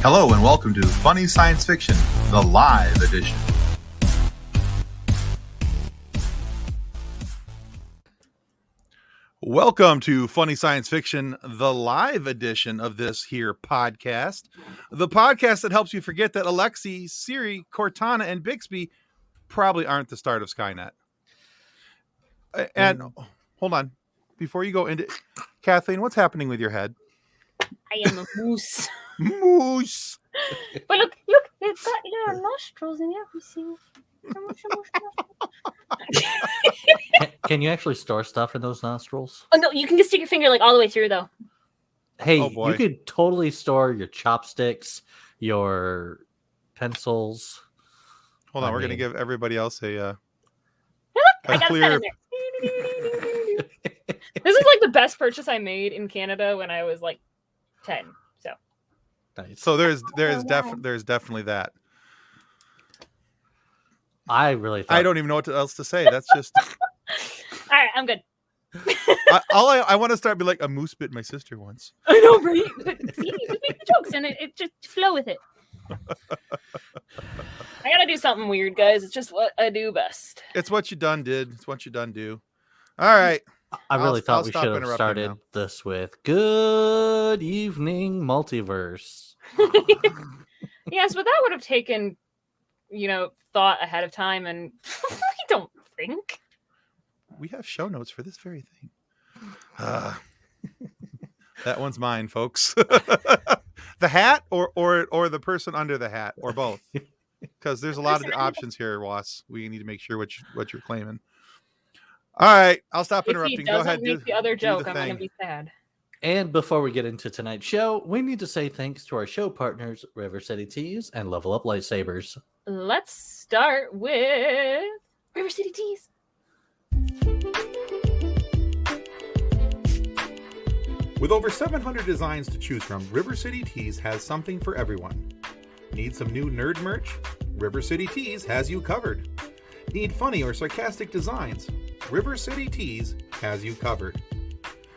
Hello and welcome to Funny Science Fiction, the live edition. Welcome to Funny Science Fiction, the live edition of this here podcast. The podcast that helps you forget that Alexi, Siri, Cortana, and Bixby probably aren't the start of Skynet. And hold on, before you go into Kathleen, what's happening with your head? I am a moose. Moose. But look, it's got your nostrils and everything. Can you actually store stuff in those nostrils? Oh no, you can just stick your finger like all the way through though. Hey, Oh, boy. you could totally store your chopsticks, your pencils. Hold on, I we're going to mean- give everybody else a I got clear. a pen in there. This is like the best purchase I made in Canada when I was like 10. So Nice. So there's wow. there's definitely that. I really thought I don't even know what else to say. That's just all right, I'm good. I want to start be like a moose bit my sister once. I know, right? See, you make the jokes and it just flow with it. I gotta do something weird, guys. It's just what I do best. It's what you done did. It's what you done do. All right. I really I'll thought we stop should have interrupting started now. this with "Good evening, multiverse." Yes, but that would have taken, thought ahead of time, and I don't think. We have show notes for this very thing. That one's mine, folks. The hat or the person under the hat or both. Because there's a lot of options here, Ross. We need to make sure what you're claiming. All right, I'll stop If he interrupting. Go doesn't ahead. make the other do joke, the I'm gonna thing. be sad. And before we get into tonight's show, we need to say thanks to our show partners, River City Teas and Level Up Lightsabers. Let's start with River City Teas. With over 700 designs to choose from, River City Teas has something for everyone. Need some new nerd merch? River City Teas has you covered. Need funny or sarcastic designs? River City Teas has you covered.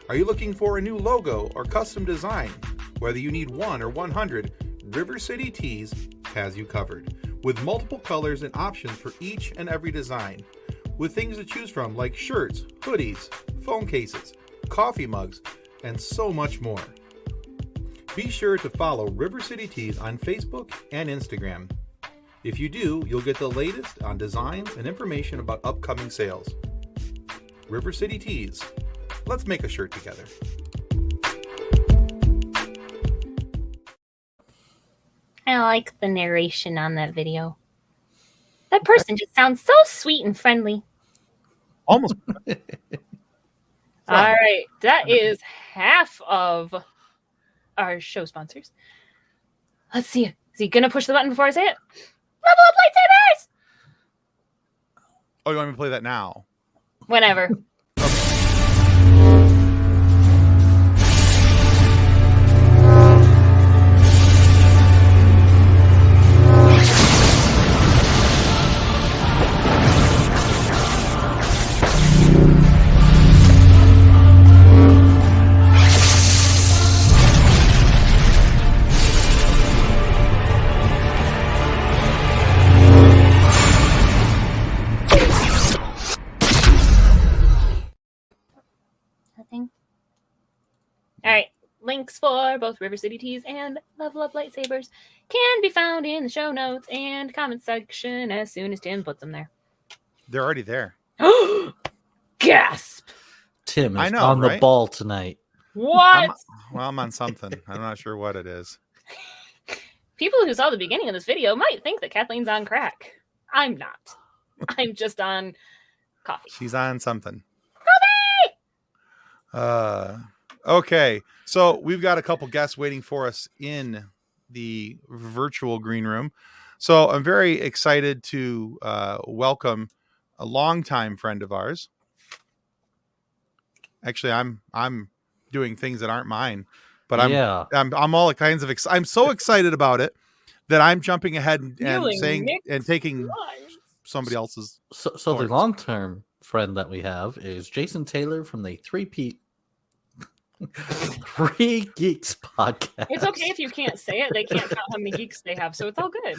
Are you looking for a new logo or custom design? Whether you need 1 or 100, River City Teas has you covered. With multiple colors and options for each and every design. With things to choose from like shirts, hoodies, phone cases, coffee mugs, and so much more. Be sure to follow River City Teas on Facebook and Instagram. If you do, you'll get the latest on designs and information about upcoming sales. River City Teas. Let's make a shirt together. I like the narration on that video. That person just sounds so sweet and friendly. Almost. All right, that is half of our show sponsors. Let's see. Is he gonna push the button before I say it? Level up lightsabers! Oh, you want me to play that now? Whenever. Nothing. All right. Links for both River City Teas and Level Up Lightsabers can be found in the show notes and comment section as soon as Tim puts them there. They're already there. Gasp! Tim is I know, on the right? ball tonight. What? I'm on something. I'm not sure what it is. People who saw the beginning of this video might think that Kathleen's on crack. I'm not. I'm just on coffee. She's on something. Okay. So we've got a couple guests waiting for us in the virtual green room. So I'm very excited to welcome a longtime friend of ours. Actually, I'm doing things that aren't mine, but I'm all kinds of I'm so excited about it that I'm jumping ahead and saying and taking somebody else's. So the long-term friend that we have is Jason Taylor from the 3P. Three Geeks Podcast. It's okay if you can't say it. They can't count how many geeks they have, so it's all good.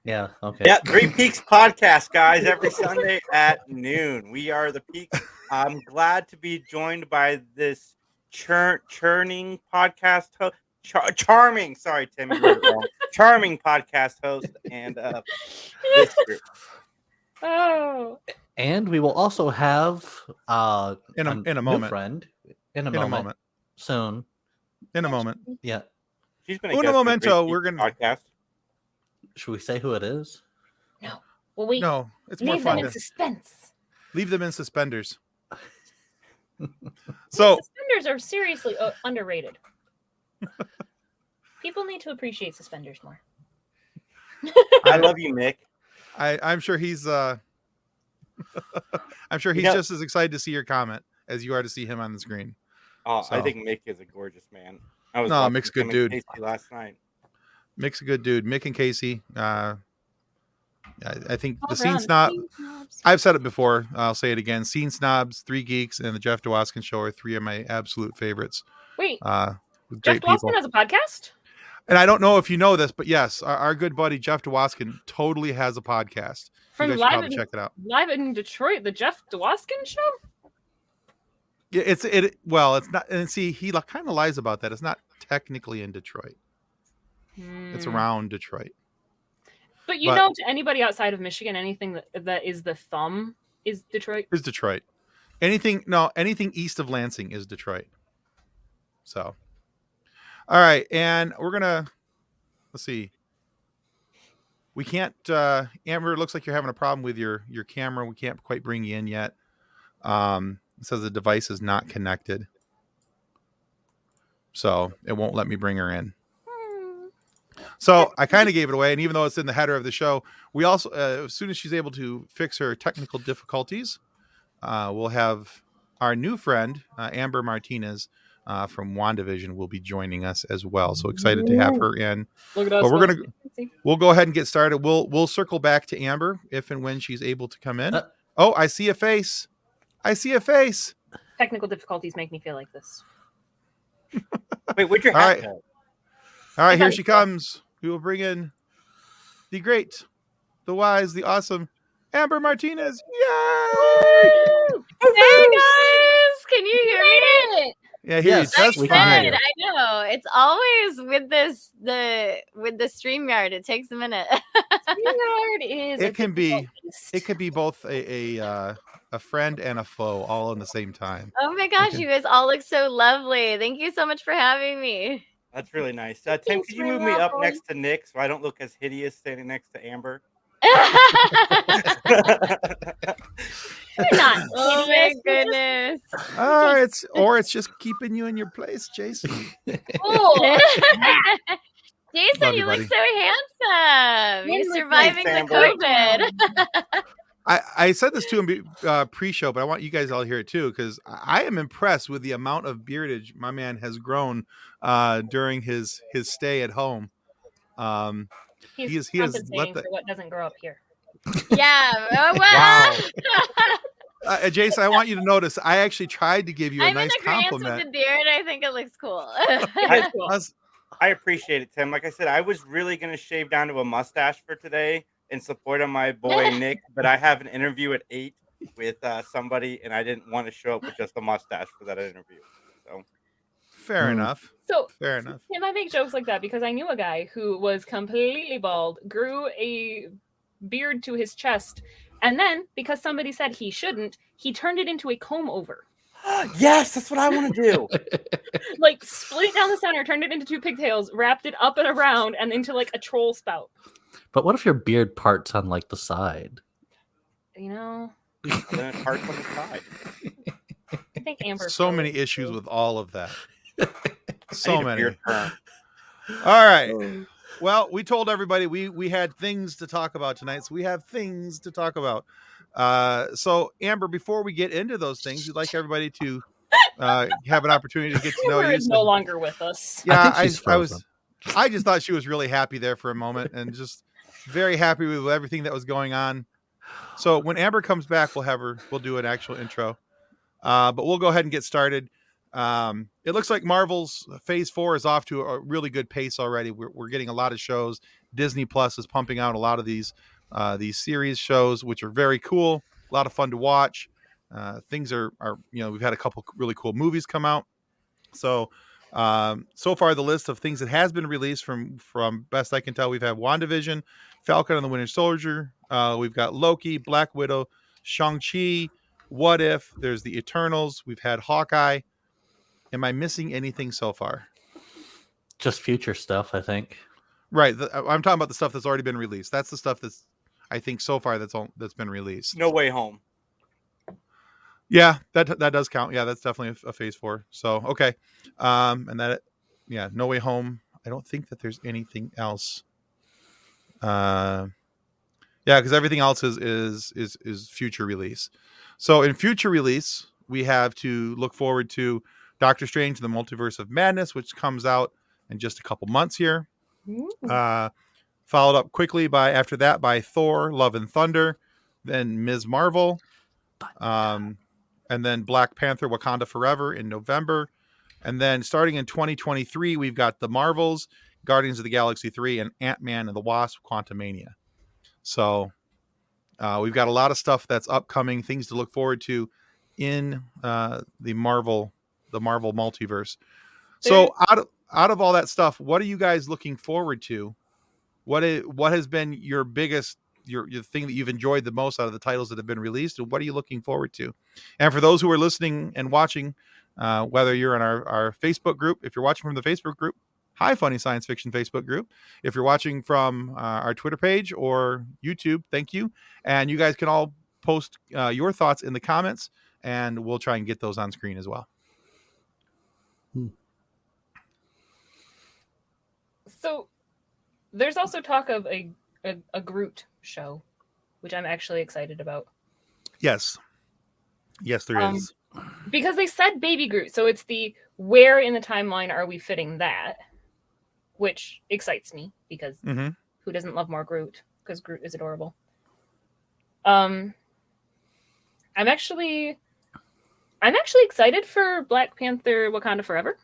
Yeah, okay. Yeah, Three Peaks Podcast, guys, every Sunday at noon. We are the Peaks. I'm glad to be joined by this churning podcast host. Charming, sorry, Tim, you read it wrong. Charming podcast host and this group. Oh. And we will also have In a new moment. friend in a In a moment. moment. Soon. In a moment. Yeah. She's been a Uno guest on momento, Three we're Peaks gonna- podcast. Should we say who it is? No. Well, we No, it's more leave them fun in to suspense. leave them in suspenders. So Suspenders are seriously underrated. People need to appreciate suspenders more. I love you, Mick. I'm sure he's I'm sure he's Yeah. just as excited to see your comment as you are to see him on the screen. Oh, I So- think Mick is a gorgeous man. I was No, watching Mick's a good him and dude. Casey last night. Mick's a good dude. Mick and Casey. I think the All Scene around, Snob. scene snobs. I've said it before. I'll say it again. Scene Snobs, Three Geeks, and the Jeff Dwoskin Show are three of my absolute favorites. Wait, With Jeff great people. Dawson has a podcast? And I don't know if you know this, but yes, our good buddy Jeff Dwoskin totally has a podcast. From you guys should live probably in, check it out. live in Detroit, the Jeff Dwoskin Show? Yeah, it's not. And see, he kind of lies about that. It's not technically in Detroit. It's Hmm. around Detroit. But you but- know, to anybody outside of Michigan, anything that is the thumb is Detroit. Is Detroit. Anything east of Lansing is Detroit. So, all right, and we're gonna let's see. We can't, Amber. It looks like you're having a problem with your camera. We can't quite bring you in yet. It says the device is not connected, so it won't let me bring her in. So I kind of gave it away, and even though it's in the header of the show, we also, as soon as she's able to fix her technical difficulties, we'll have our new friend Amber Martinez from WandaVision will be joining us as well. So excited to have her in. Look at us. But go. we'll go ahead and get started. We'll circle back to Amber if and when she's able to come in. Uh. Oh, I see a face. I see a face. Technical difficulties make me feel like this. Wait, where'd your All hat right. go? All right, here Okay. she comes. We will bring in the great, the wise, the awesome Amber Martinez. Yay! Hey guys, can you hear me? Yeah, here Yes, you just we can fine. hear Good. I know it's always with the StreamYard. It takes a minute. StreamYard is. It can be- difficult beast. It could be both a friend and a foe all in the same time. Oh my gosh, Okay. you guys all look so lovely. Thank you so much for having me. That's really nice. Tim, Thanks could you for move me up welcome. next to Nick so I don't look as hideous standing next to Amber? You're not. Oh my hideous, you're just- goodness. It's just keeping you in your place, Jason. Oh, Jason, Love you, you look buddy. so handsome. You You're look surviving like the Amber. COVID. I said this to him pre-show, but I want you guys all to hear it too, because I am impressed with the amount of beardage my man has grown during his stay at home. he's he has compensating let the- for what doesn't grow up here. Yeah. Oh, wow. Jason, I want you to notice. I actually tried to give you a I'm nice in agreement with compliment. the beard. I think it looks cool. Very cool. I appreciate it, Tim. Like I said, I was really going to shave down to a mustache for today in support of my boy Nick, but I have an interview at 8 with somebody, and I didn't want to show up with just a mustache for that interview. So Fair Hmm. enough. So, Fair enough. Tim, I make jokes like that because I knew a guy who was completely bald, grew a beard to his chest, and then because somebody said he shouldn't, he turned it into a comb over. yes, that's what I want to do. Like split it down the center, turned it into two pigtails, wrapped it up and around, and into like a troll spout. But what if your beard parts on like the side? You know, Then it parts on the side. I think Amber. So many issues with all of that. I So need a many. beard perm. All right. Well, we told everybody we had things to talk about tonight, so we have things to talk about. So Amber, before we get into those things, we'd like everybody to have an opportunity to get to know Amber you. is no longer with us. Yeah, I think she's I was. frozen. I just thought she was really happy there for a moment, and just very happy with everything that was going on. So when Amber comes back, we'll do an actual intro. But we'll go ahead and get started. It looks like Marvel's Phase 4 is off to a really good pace already. We're getting a lot of shows. Disney Plus is pumping out a lot of these series shows, which are very cool. A lot of fun to watch. Things are we've had a couple really cool movies come out. So so far the list of things that has been released from best I can tell, we've had WandaVision, Falcon and the Winter Soldier. We've got Loki, Black Widow, Shang-Chi, What If. There's the Eternals. We've had Hawkeye. Am I missing anything so far? Just future stuff, I think. Right. I'm talking about the stuff that's already been released. That's the stuff that's, I think, so far that's been released. No Way Home. Yeah, that does count. Yeah, that's definitely a Phase 4. So okay, and that, No Way Home. I don't think that there's anything else. Yeah, because everything else is future release. So in future release, we have to look forward to Doctor Strange and the Multiverse of Madness, which comes out in just a couple months here. Followed up quickly after that by Thor, Love and Thunder, then Ms. Marvel, and then Black Panther, Wakanda Forever in November. And then starting in 2023, we've got the Marvels, Guardians of the Galaxy 3, and Ant-Man and the Wasp, Quantumania. So we've got a lot of stuff that's upcoming, things to look forward to in the Marvel multiverse. So out of all that stuff, what are you guys looking forward to? What has been your biggest, your thing that you've enjoyed the most out of the titles that have been released, and what are you looking forward to? And for those who are listening and watching, whether you're in our Facebook group, if you're watching from the Facebook group, hi, Funny Science Fiction Facebook group. If you're watching from our Twitter page or YouTube, thank you. And you guys can all post your thoughts in the comments, and we'll try and get those on screen as well. So there's also talk of a Groot show, which I'm actually excited about. Yes, there is. Because they said Baby Groot, so it's where in the timeline are we fitting that? Which excites me, because who doesn't love more Groot? Because Groot is adorable. I'm actually excited for Black Panther Wakanda Forever.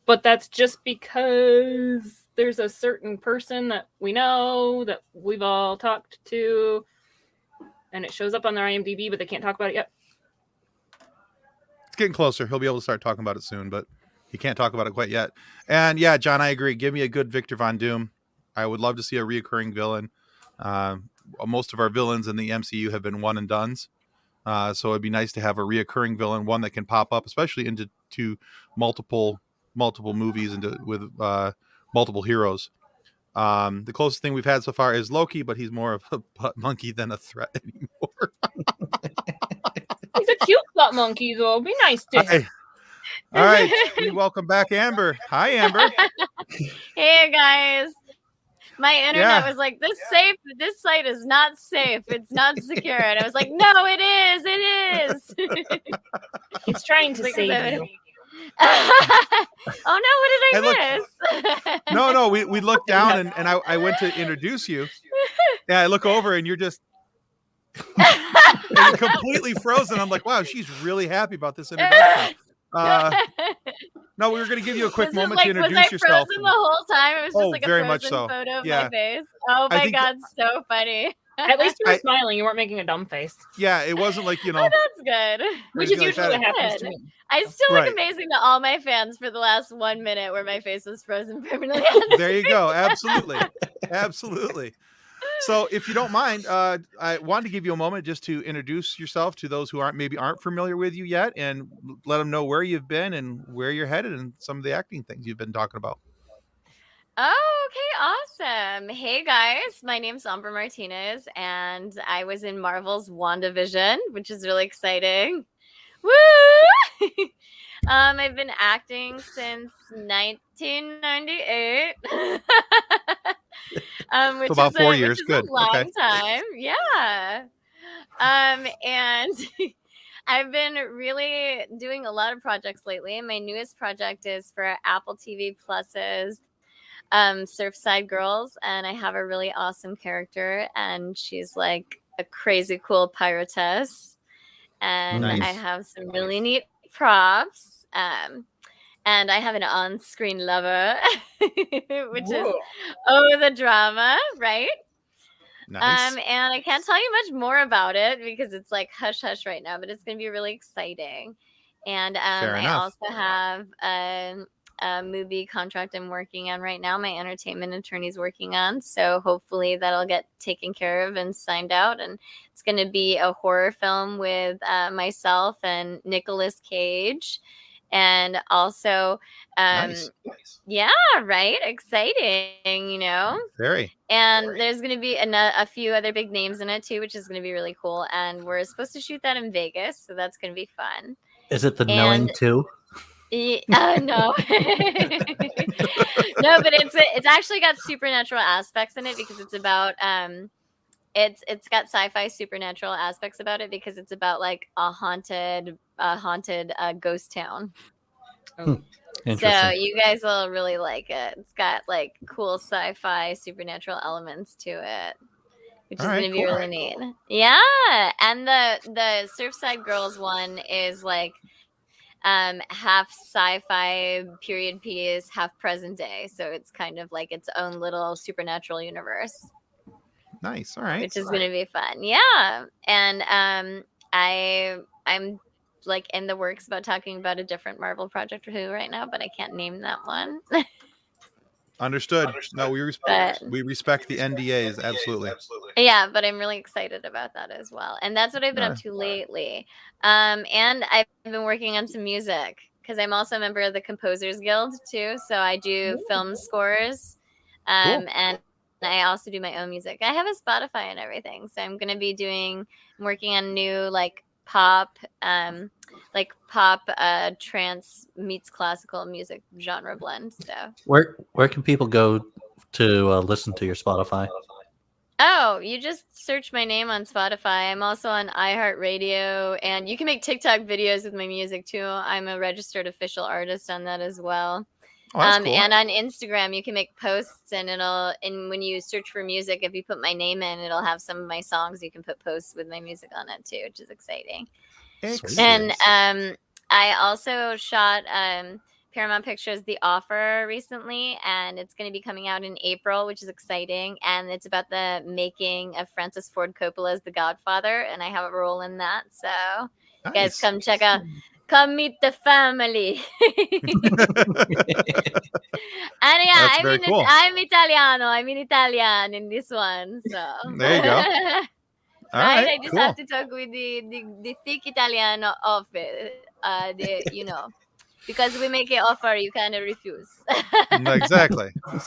But that's just because there's a certain person that we know, that we've all talked to, and it shows up on their IMDb, but they can't talk about it yet. It's getting closer. He'll be able to start talking about it soon, but he can't talk about it quite yet. And yeah, John, I agree. Give me a good Victor Von Doom. I would love to see a reoccurring villain. Most of our villains in the MCU have been one and dones. So it'd be nice to have a reoccurring villain, one that can pop up, especially into multiple movies with multiple heroes. The closest thing we've had so far is Loki, but he's more of a butt monkey than a threat anymore. He's a cute butt monkey, though. Be nice to him. All right. We welcome back Amber. Hi, Amber. Hey, guys. My internet was like, this site is not safe. It's not secure. And I was like, no, it is. It is. It's trying to save you. Oh no, what did I miss? No, we looked down and I went to introduce you. Yeah, I look over and you're just you're completely frozen. I'm like, wow, she's really happy about this introduction. No, we were going to give you a quick moment to introduce yourself. Was I frozen the whole time? It was just like a very frozen much so. photo of my face. Oh my god, so funny. At least you were smiling. You weren't making a dumb face. Yeah, it wasn't like, Oh, that's good. Which is usually what happens to me. I still look amazing to all my fans for the last 1 minute where my face was frozen permanently. There you go. Absolutely. Absolutely. So if you don't mind, I wanted to give you a moment just to introduce yourself to those who aren't familiar with you yet, and let them know where you've been and where you're headed and some of the acting things you've been talking about. Oh, okay, awesome. Hey guys, my name's Amber Martinez, and I was in Marvel's WandaVision, which is really exciting. Woo! I've been acting since 1998. Which about is 4 a, years. Which is Good. a long Okay. time. Yeah. And I've been really doing a lot of projects lately. And my newest project is for Apple TV Plus's Surfside Girls. And I have a really awesome character. And she's like a crazy cool piratess. And Nice. I have some really neat props. And I have an on-screen lover, which is the drama, right? Nice. And I can't tell you much more about it because it's like hush hush right now, but it's going to be really exciting. And Fair I enough. also have a movie contract I'm working on right now. My entertainment attorney's working on, so hopefully that'll get taken care of and signed out. And it's going to be a horror film with myself and Nicolas Cage, and also Nice. yeah, right, exciting, you know. Very. And there's going to be a few other big names in it too, which is going to be really cool. And we're supposed to shoot that in Vegas, so that's going to be fun. Is it the Knowing too? No, no, but it's actually got supernatural aspects in it because it's about it's got sci-fi supernatural aspects about it because it's about like a haunted ghost town. So Interesting. you guys will really like it. It's got like cool sci-fi supernatural elements to it, which is All right, going to be cool. really neat. Yeah, and the Surfside Girls one is like half sci-fi period piece, half present day. So it's kind of like its own little supernatural universe. Nice. All right. Which is going to be fun. Yeah, and I'm like in the works about talking about a different Marvel project right now, but I can't name that one. Understood. No, we respect the NDAs. Absolutely. Yeah, but I'm really excited about that as well. And that's what I've been up to lately. And I've been working on some music because I'm also a member of the Composers Guild too. So I do film scores. And I also do my own music. I have a Spotify and everything. So I'm going to be working on new like pop trance meets classical music genre blend. So where can people go to listen to your Spotify? Oh, you just search my name on Spotify. I'm also on iHeartRadio, and you can make TikTok videos with my music too. I'm a registered official artist on that as well. Oh, that's cool. And on Instagram, you can make posts, and when you search for music, if you put my name in, it'll have some of my songs. You can put posts with my music on it too, which is exciting. Excellent. And I also shot Paramount Pictures The Offer recently, and it's going to be coming out in April, which is exciting. And it's about the making of Francis Ford Coppola's The Godfather, and I have a role in that. So you guys come check out. Come meet the family. And yeah, I'm Italiano. I'm in Italian in this one. So there you go. All right, I just have to talk with the thick Italiano office. Because we make an offer, you cannot refuse. Exactly. I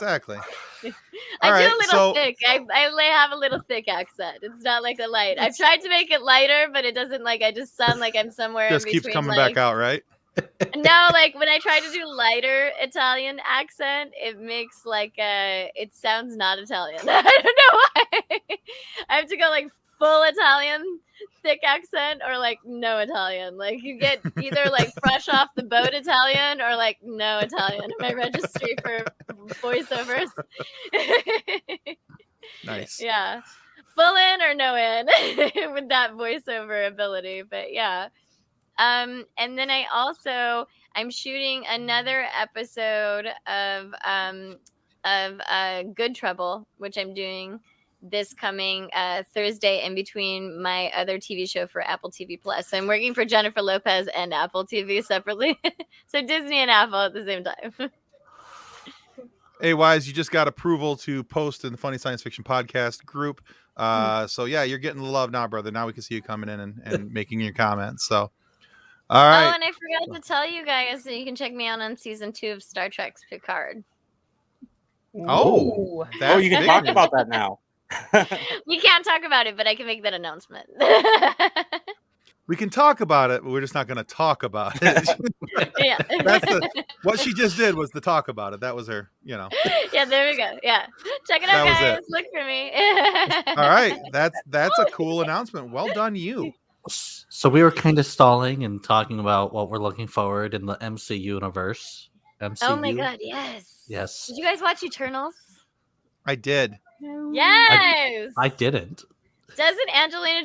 do a little thick. I have a little thick accent. It's not like a light. I've tried to make it lighter, but it doesn't. Like I just sound like I'm somewhere. Just in keeps between, coming back out, right? No, like when I try to do lighter Italian accent, it makes it sounds not Italian. I don't know why. I have to go like full Italian thick accent or like no Italian. Like you get either like fresh off the boat Italian or like no Italian in my registry for voiceovers. Nice. Yeah. Full in or no in with that voiceover ability. But yeah. And then I'm shooting another episode of Good Trouble, which I'm doing this coming Thursday in between my other TV show for Apple TV Plus. So I'm working for Jennifer Lopez and Apple TV separately. So Disney and Apple at the same time. Hey, Wise, you just got approval to post in the Funny Science Fiction Podcast group. So yeah, you're getting the love now, brother. Now we can see you coming in and making your comments. So all right. Oh, and I forgot to tell you guys that you can check me out on season 2 of Star Trek's Picard. Oh, you can talk about that now. We can't talk about it, but I can make that announcement. We can talk about it, but we're just not going to talk about it. Yeah. What she just did was to talk about it. That was her, Yeah, there we go. Yeah. Check it out, guys. Look for me. All right. That's a cool announcement. Well done, you. So we were kind of stalling and talking about what we're looking forward in the MCU universe. MCU. Oh my god, yes. Yes. Did you guys watch Eternals? I did. Yes. I didn't. Doesn't Angelina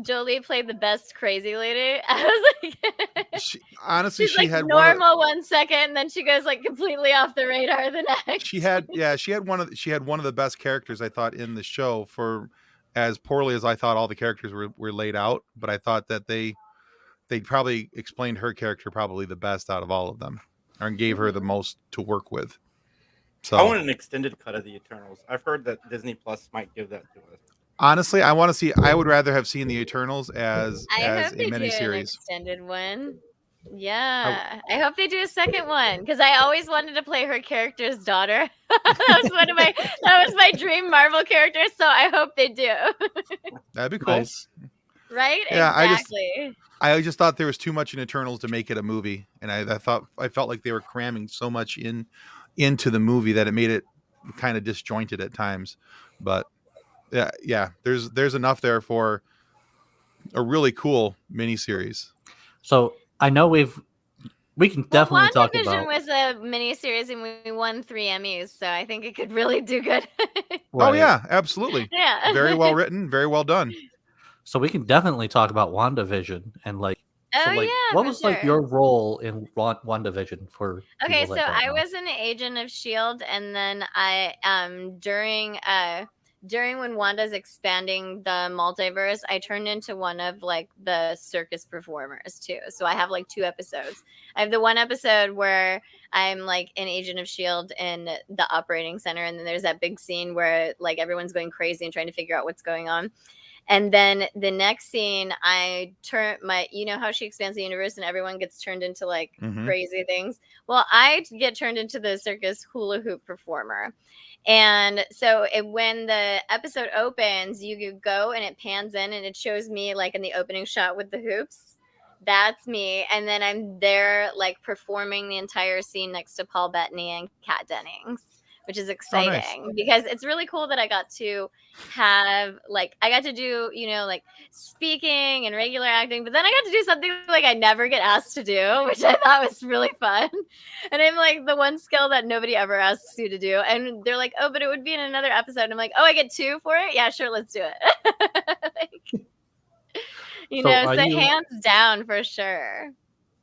Jolie play the best crazy lady? I was like, Honestly, she's she like had normal 1 second, and then she goes like completely off the radar the next. she had one of the best characters, I thought, in the show, for as poorly as I thought all the characters were laid out. But I thought that they probably explained her character probably the best out of all of them, and gave her the most to work with. So I want an extended cut of the Eternals. I've heard that Disney Plus might give that to us. honestly, I would rather have seen the Eternals as I hope a they do an miniseries. extended one. Yeah, I hope they do a second one because I always wanted to play her character's daughter. that was my dream Marvel character. So I hope they do. That'd be cool. Nice. Right? Yeah, Exactly. I just thought there was too much in Eternals to make it a movie, and I felt like they were cramming so much into the movie that it made it kind of disjointed at times. But yeah, there's enough there for a really cool miniseries. So I know we can definitely talk WandaVision about. was a miniseries and we won 3 Emmys, so I think it could really do good. Oh yeah, absolutely. Yeah. Very well written, very well done. So we can definitely talk about WandaVision and like. Oh, So, like, yeah, what for was like sure. your role in WandaVision for? Okay, people so that don't I know? was an agent of S.H.I.E.L.D. and then I during when Wanda's expanding the multiverse, I turned into one of like the circus performers too. So I have like 2 episodes. I have the one episode where I'm like an agent of S.H.I.E.L.D. in the operating center, and then there's that big scene where like everyone's going crazy and trying to figure out what's going on. And then the next scene, I turn you know how she expands the universe and everyone gets turned into like crazy things. Well, I get turned into the circus hula hoop performer. And so when the episode opens, you go and it pans in and it shows me like in the opening shot with the hoops. That's me. And then I'm there like performing the entire scene next to Paul Bettany and Kat Dennings, which is exciting because it's really cool that I got to have like I got to do, you know, like speaking and regular acting, but then I got to do something like I never get asked to do, which I thought was really fun. And I'm like the one skill that nobody ever asks you to do. And they're like, oh, but it would be in another episode. And I'm like, oh, I get 2 for it? Yeah, sure, let's do it. like, you So know, are so you- hands down for sure.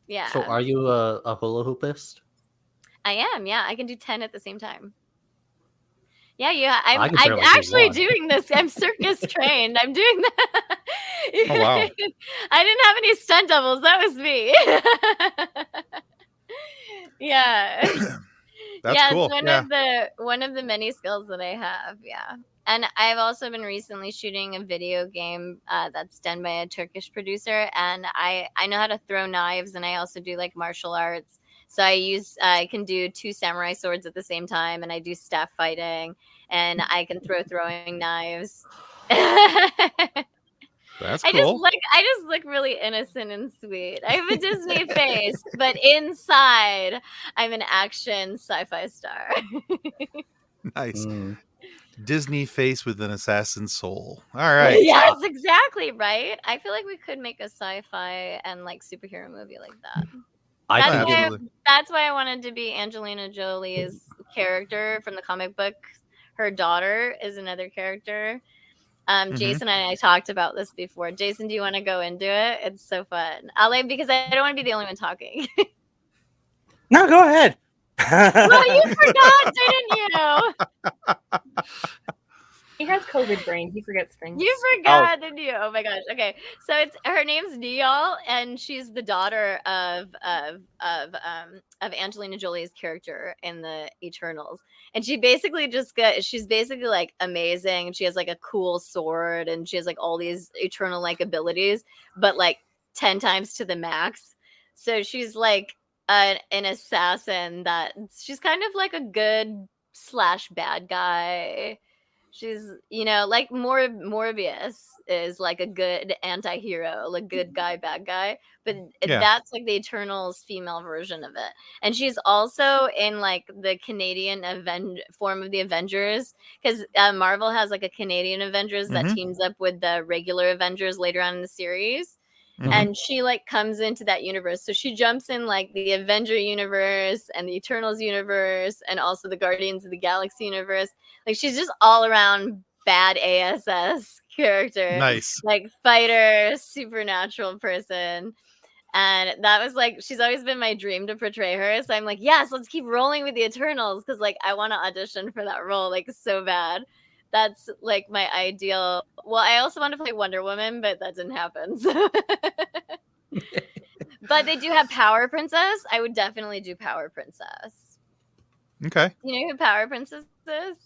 Yeah. So are you a hula hoopist? I am, yeah. I can do 10 at the same time. Yeah, I I'm can barely do actually one. doing this. I'm circus trained. I'm doing that. Oh, wow. I didn't have any stunt doubles. That was me. yeah. That's yeah, cool. It's one of the many skills that I have. Yeah. And I've also been recently shooting a video game that's done by a Turkish producer, and I know how to throw knives, and I also do like martial arts. So I can do 2 samurai swords at the same time, and I do staff fighting, and I can throw throwing knives. That's I cool. just look really innocent and sweet. I have a Disney face, but inside I'm an action sci-fi star. Nice. Mm. Disney face with an assassin soul. All right. Yes, exactly, right? I feel like we could make a sci-fi and like superhero movie like that. I That's think why, Absolutely. that's why I wanted to be Angelina Jolie's character from the comic book. Her daughter is another character. Jason and I talked about this before. Jason, do you want to go into it? It's so fun. Because I don't want to be the only one talking. No, go ahead. Well, you forgot, didn't you? He has COVID brain. He forgets things. You forgot, didn't you? Oh my gosh. Okay, so her name's Neal, and she's the daughter of Angelina Jolie's character in the Eternals. And she's basically like amazing. She has like a cool sword, and she has like all these Eternal like abilities, but like 10 times to the max. So she's like an assassin that she's kind of like a good / bad guy. She's, you know, like Morbius is like a good anti-hero, like good guy, bad guy. But that's like the Eternals female version of it. And she's also in like the Canadian form of the Avengers, because Marvel has like a Canadian Avengers that teams up with the regular Avengers later on in the series. And she like comes into that universe. So she jumps in like the Avenger universe and the Eternals universe and also the Guardians of the Galaxy universe. Like she's just all around bad ASS character. Nice. Like fighter, supernatural person. And that was like, she's always been my dream to portray her. So I'm like, yes, let's keep rolling with the Eternals because like I want to audition for that role like so bad. That's like my ideal. Well, I also want to play Wonder Woman, but that didn't happen. So. But they do have Power Princess. I would definitely do Power Princess. Okay. You know who Power Princess is?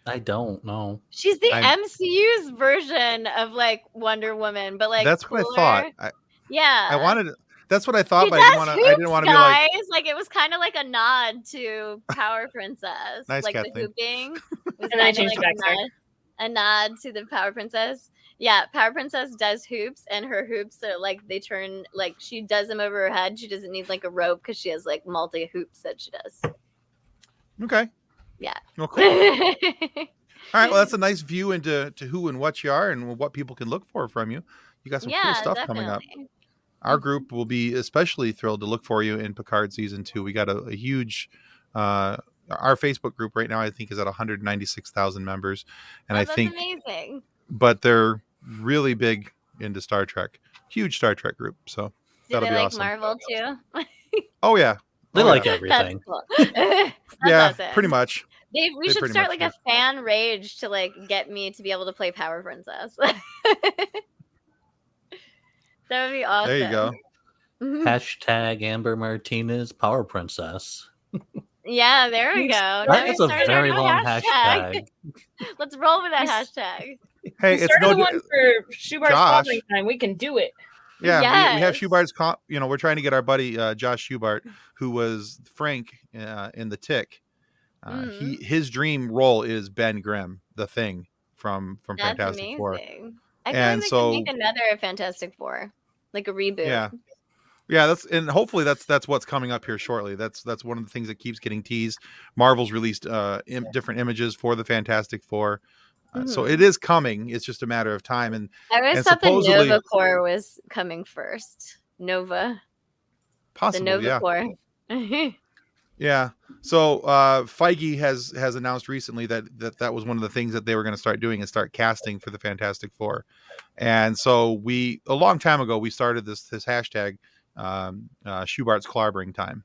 I don't know. She's the I'm- MCU's version of like Wonder Woman, but like That's cooler. what I thought. Yeah. I wanted. That's what I thought, She but does I hoops, didn't want to be like. Like it was kind of like a nod to Power Princess. Nice, like Kathleen. the hooping. Was And then I kinda changed like it back, sorry. a nod to the Power Princess. Yeah, Power Princess does hoops, and her hoops are like they turn like she does them over her head. She doesn't need like a rope because she has like multi hoops that she does. Okay. Yeah. Well, cool. All right. Well, that's a nice view into who and what you are and what people can look for from you. You got some cool stuff coming up. Our group will be especially thrilled to look for you in Picard season 2. We got a huge, our Facebook group right now, I think, is at 196,000 members. And Oh, I that's think, amazing. but they're really big into Star Trek, huge Star Trek group. So Do that'll they be like awesome. Marvel too? Oh, yeah. They Oh, like yeah. everything. That's cool. That's Yeah, awesome. pretty much. We They should pretty start much like a fan rage to like get me to be able to play Power Princess. That would be awesome. There you go. Hashtag Amber Martinez Power Princess. Yeah, there we go. Now That is we a started very our long hashtag. Let's roll with that Yes. hashtag. Hey, We it's started no. the one for Schubart's Josh. clobbering time. We can do it. Yeah, we have Yes. Schubart's. We're trying to get our buddy Josh Schubart, who was Frank in the Tick. His dream role is Ben Grimm, the Thing from That's Fantastic amazing. Four. I feel And like they so- could make another Fantastic Four, like a reboot. Yeah, and hopefully that's what's coming up here shortly. That's one of the things that keeps getting teased. Marvel's released different images for the Fantastic Four, so it is coming. It's just a matter of time. And I always and thought the supposedly- Nova Corps was coming first. Nova. The possible, Nova yeah. Corps. Yeah. So Feige has announced recently that was one of the things that they were going to start doing is start casting for the Fantastic Four. And so a long time ago we started this hashtag Schubart's clobbering time,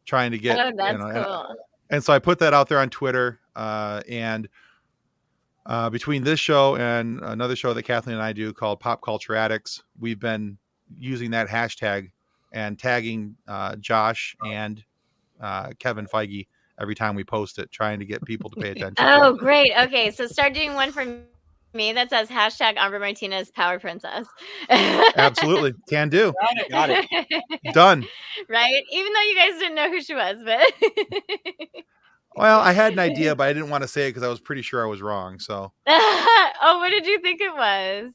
trying to get. Oh, that's you know, cool. and so I put that out there on Twitter. And between this show and another show that Kathleen and I do called Pop Culture Addicts, we've been using that hashtag and tagging Josh and Kevin Feige every time we post it, trying to get people to pay attention. Oh, to it. great. Okay, so start doing one for me that says hashtag Amber Martinez Power Princess. Absolutely. Can do. Got it. Done. Right? Even though you guys didn't know who she was, but Well, I had an idea, but I didn't want to say it because I was pretty sure I was wrong. So oh, what did you think it was?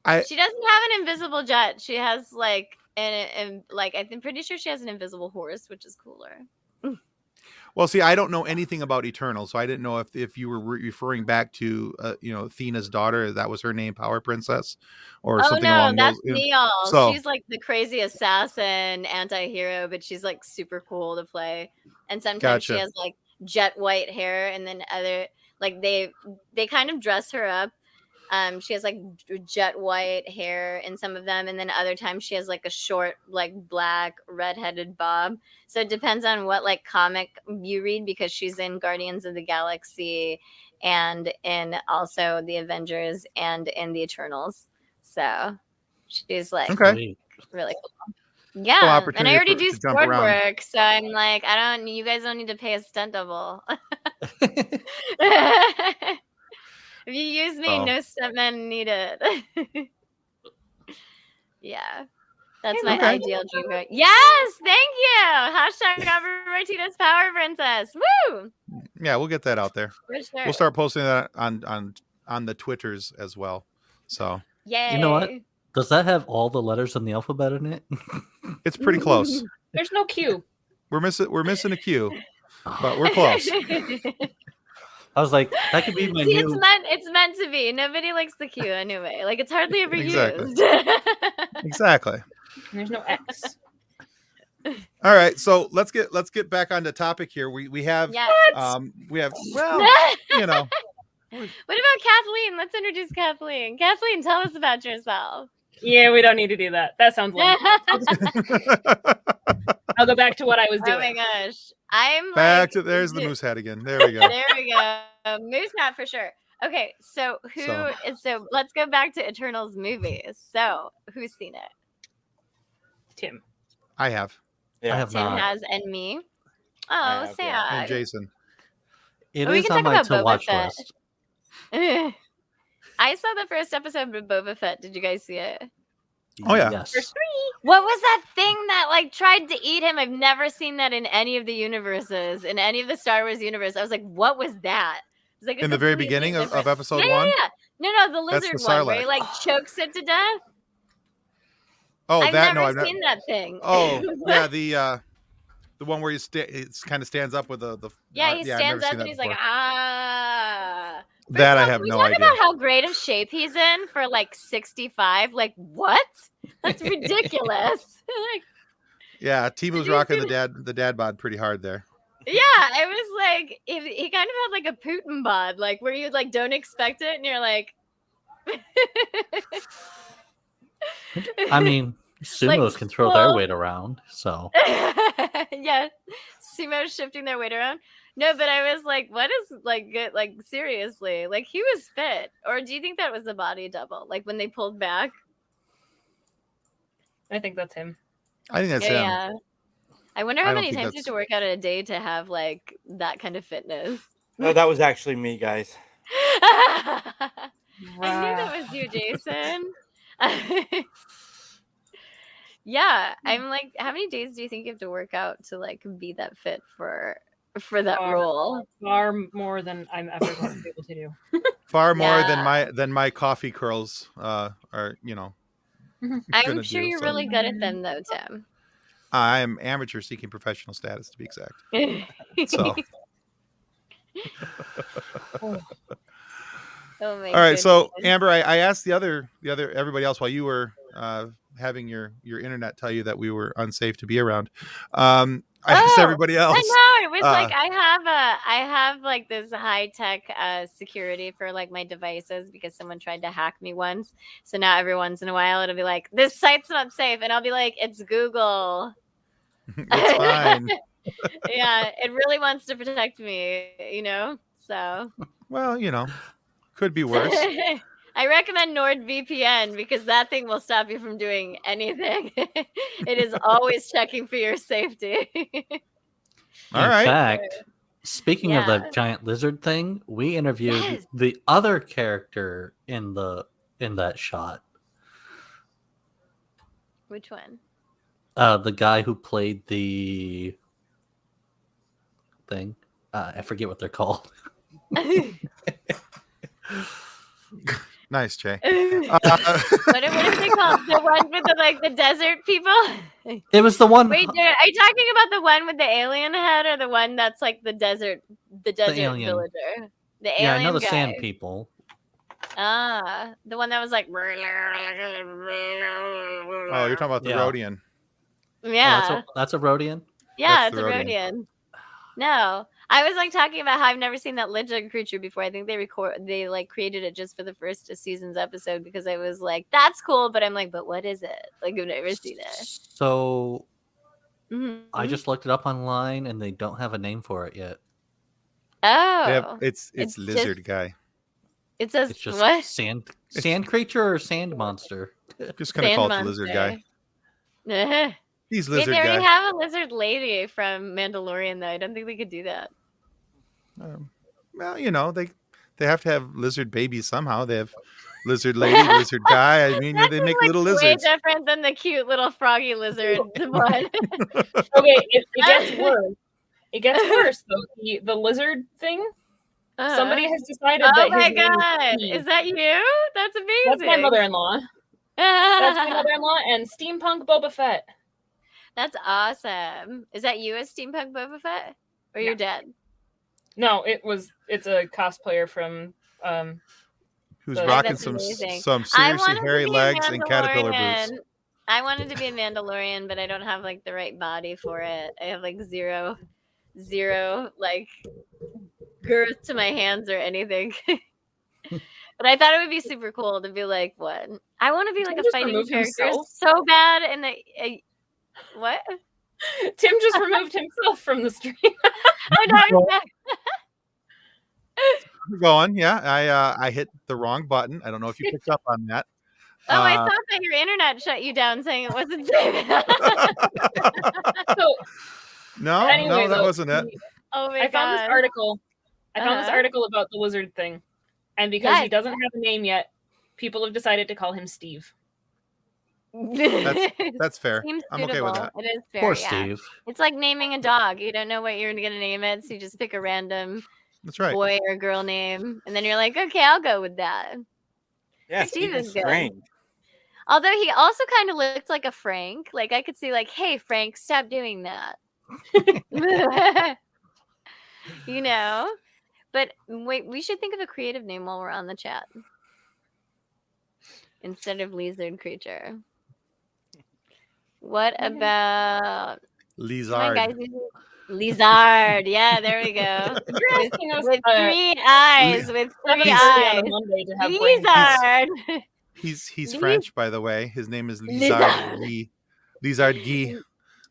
I- She doesn't have an invisible jet. She has like I'm pretty sure she has an invisible horse, which is cooler. Well, see, I don't know anything about Eternal, so I didn't know if you were referring back to Athena's daughter. That was her name, Power Princess, or Oh something no, along that's those. Neal. So- She's like the crazy assassin anti-hero, but she's like super cool to play. And sometimes she Gotcha. has like jet white hair, and then other like they kind of dress her up. She has like jet white hair in some of them, and then other times she has like a short, like black redheaded bob. So it depends on what like comic you read, because she's in Guardians of the Galaxy and in also the Avengers and in the Eternals. So she's like Okay. really cool. Yeah, and opportunity I already to do jump sport around. work, so I'm like, you guys don't need to pay a stunt double. If you use me, Oh. no stuntmen needed. Yeah. That's my Okay. ideal dream. Yes, thank you. Hashtag Amber Martinez Power Princess. Woo! Yeah, we'll get that out there. For sure. We'll start posting that on the Twitters as well. So Yay. You know what? Does that have all the letters in the alphabet in it? it's pretty close. There's no Q. We're missing a Q, but we're close. I was like, that could be my See, new. it's meant to be. Nobody likes the Q anyway. Like it's hardly ever Exactly. used. Exactly. There's no X. All right, so let's get back on the topic here. We have Yeah. well, you know, What about Kathleen? Let's introduce Kathleen. Kathleen, tell us about yourself. Yeah, we don't need to do that. That sounds lame. I'll go back to what I was doing. Oh my gosh. I'm Back like, to there's the moose hat again. There we go. there we go. Moose hat for sure. Okay, so so let's go back to Eternals movies. So who's seen it? Tim. I have. I have Tim not. has and me. Oh, I have, yeah. And sad. Jason. It We is can on talk my about to Boba watch Fett. list. I saw the first episode of Boba Fett. Did you guys see it? Oh, yeah. Yes. What was that thing that like tried to eat him? I've never seen that in any of the universes, in any of the Star Wars universe. I was like, what was that? It was like a In the very completely beginning of different- episode yeah, 1? Yeah. No, the That's lizard the one where he Sarlacc. like chokes it to death. Oh, I've that never no, I've seen not. that thing. Oh, What? yeah, the one where he kind of stands up with the Yeah, he I've never stands up seen and that he's like, before. ah. That I First off, have can we no talk idea. about how great of shape he's in for like 65. Like, what? That's ridiculous. Like, Yeah, Did Timu's you rocking see the dad bod pretty hard there. yeah, it was like he kind of had like a Putin bod, like where you like don't expect it, and you're like, I mean, sumos can throw their weight around, so yeah, sumo shifting their weight around. No, but I was like, what is like good? Like seriously, like he was fit, or do you think that was the body double? Like when they pulled back? I think that's him. I think that's him. Yeah. I wonder I how don't many think times you have to work out a day to have like that kind of fitness. No, that was actually me, guys. I knew that was you, Jason. Yeah, I'm like, how many days do you think you have to work out to like be that fit for that role? Far more than I'm ever going to be able to do. Far more Yeah. than my coffee curls are, I'm gonna sure do, you're so. really good at them though, Tim. I'm amateur seeking professional status to be exact. So Oh my all right, so goodness. Amber, I asked the other everybody else while you were having your internet tell you that we were unsafe to be around. I asked everybody else. I know it was like uh, I have like this high tech security for like my devices because someone tried to hack me once. So now every once in a while it'll be like, this site's not safe, and I'll be like, it's Google. It's fine. Yeah, it really wants to protect me, So Well, could be worse. I recommend NordVPN because that thing will stop you from doing anything. It is always checking for your safety. All in right. fact, speaking of Yeah. the giant lizard thing, we interviewed Yes. the other character in that shot. Which one? The guy who played the thing. I forget what they're called. Nice, Jay. What is it called? The one with the desert people? It was the one. Wait, are you talking about the one with the alien head or the one that's like the desert alien. villager? The alien Yeah, I know the guy. sand people. Ah, the one that was like Oh, you're talking about the Yeah. Rhodian. yeah. Oh, that's a Rhodian. Yeah, That's it's the a Rhodian. Rhodian. No, I was like talking about how I've never seen that lizard creature before. I think they like created it just for the first season's episode because I was like, that's cool, but I'm like, but what is it? Like I've never seen it. So Mhm. I just looked it up online, and they don't have a name for it yet. Oh, It's It's lizard just- guy. it says It's just what? sand creature or sand monster. Just gonna call it the lizard guy. guy. He's Wait, lizard they already guy. have a lizard lady from Mandalorian though. I don't think they could do that. Well, they have to have lizard babies somehow. They have lizard lady, lizard guy. I mean, they make little Way lizards. different than the cute little froggy lizard one. Okay, it gets worse. It gets worse though. The lizard thing. Somebody has decided Oh that my his name god! Steve. Is that you? That's amazing. That's my mother-in-law. That's my mother-in-law and steampunk Boba Fett. That's awesome. Is that you as Steampunk Boba Fett? Or your dad? No, it's a cosplayer from Who's That's rocking amazing. some I seriously wanted to hairy be a legs and caterpillar Mandalorian. boots. I wanted to be a Mandalorian, but I don't have like the right body for it. I have like zero like girth to my hands or anything. But I thought it would be super cool to be like, what? I want to be like Tim a just fighting removed character himself. so bad. And what? Tim just removed himself from the stream. Oh, no, he's back. We're going. Yeah, I hit the wrong button. I don't know if you picked up on that. Oh, I thought that your internet shut you down saying it wasn't saving. So No, anyway, that though, wasn't it. Oh my I found this god. article. I found this Uh-huh. article about the lizard thing, and because he Yes. doesn't have a name yet, people have decided to call him Steve. That's fair. Seems I'm okay with suitable. that. It is fair. Poor yeah. Steve. It's like naming a dog. You don't know what you're gonna name it, so you just pick a random That's right. boy or girl name, and then you're like, okay, I'll go with that. Yeah, Steve Steve is is good. strange. Although he also kind of looked like a Frank. Like I could see, like, hey Frank, stop doing that. You know. But wait, we should think of a creative name while we're on the chat. Instead of lizard creature. What about Lizard. guys? Lizard. Yeah, there we go. You're asking us With 3 eyes. With 3 on eyes. a Monday to have brain Lizard. He's French, by the way. His name is Lizard. Lizard Guy. Lizard Guy.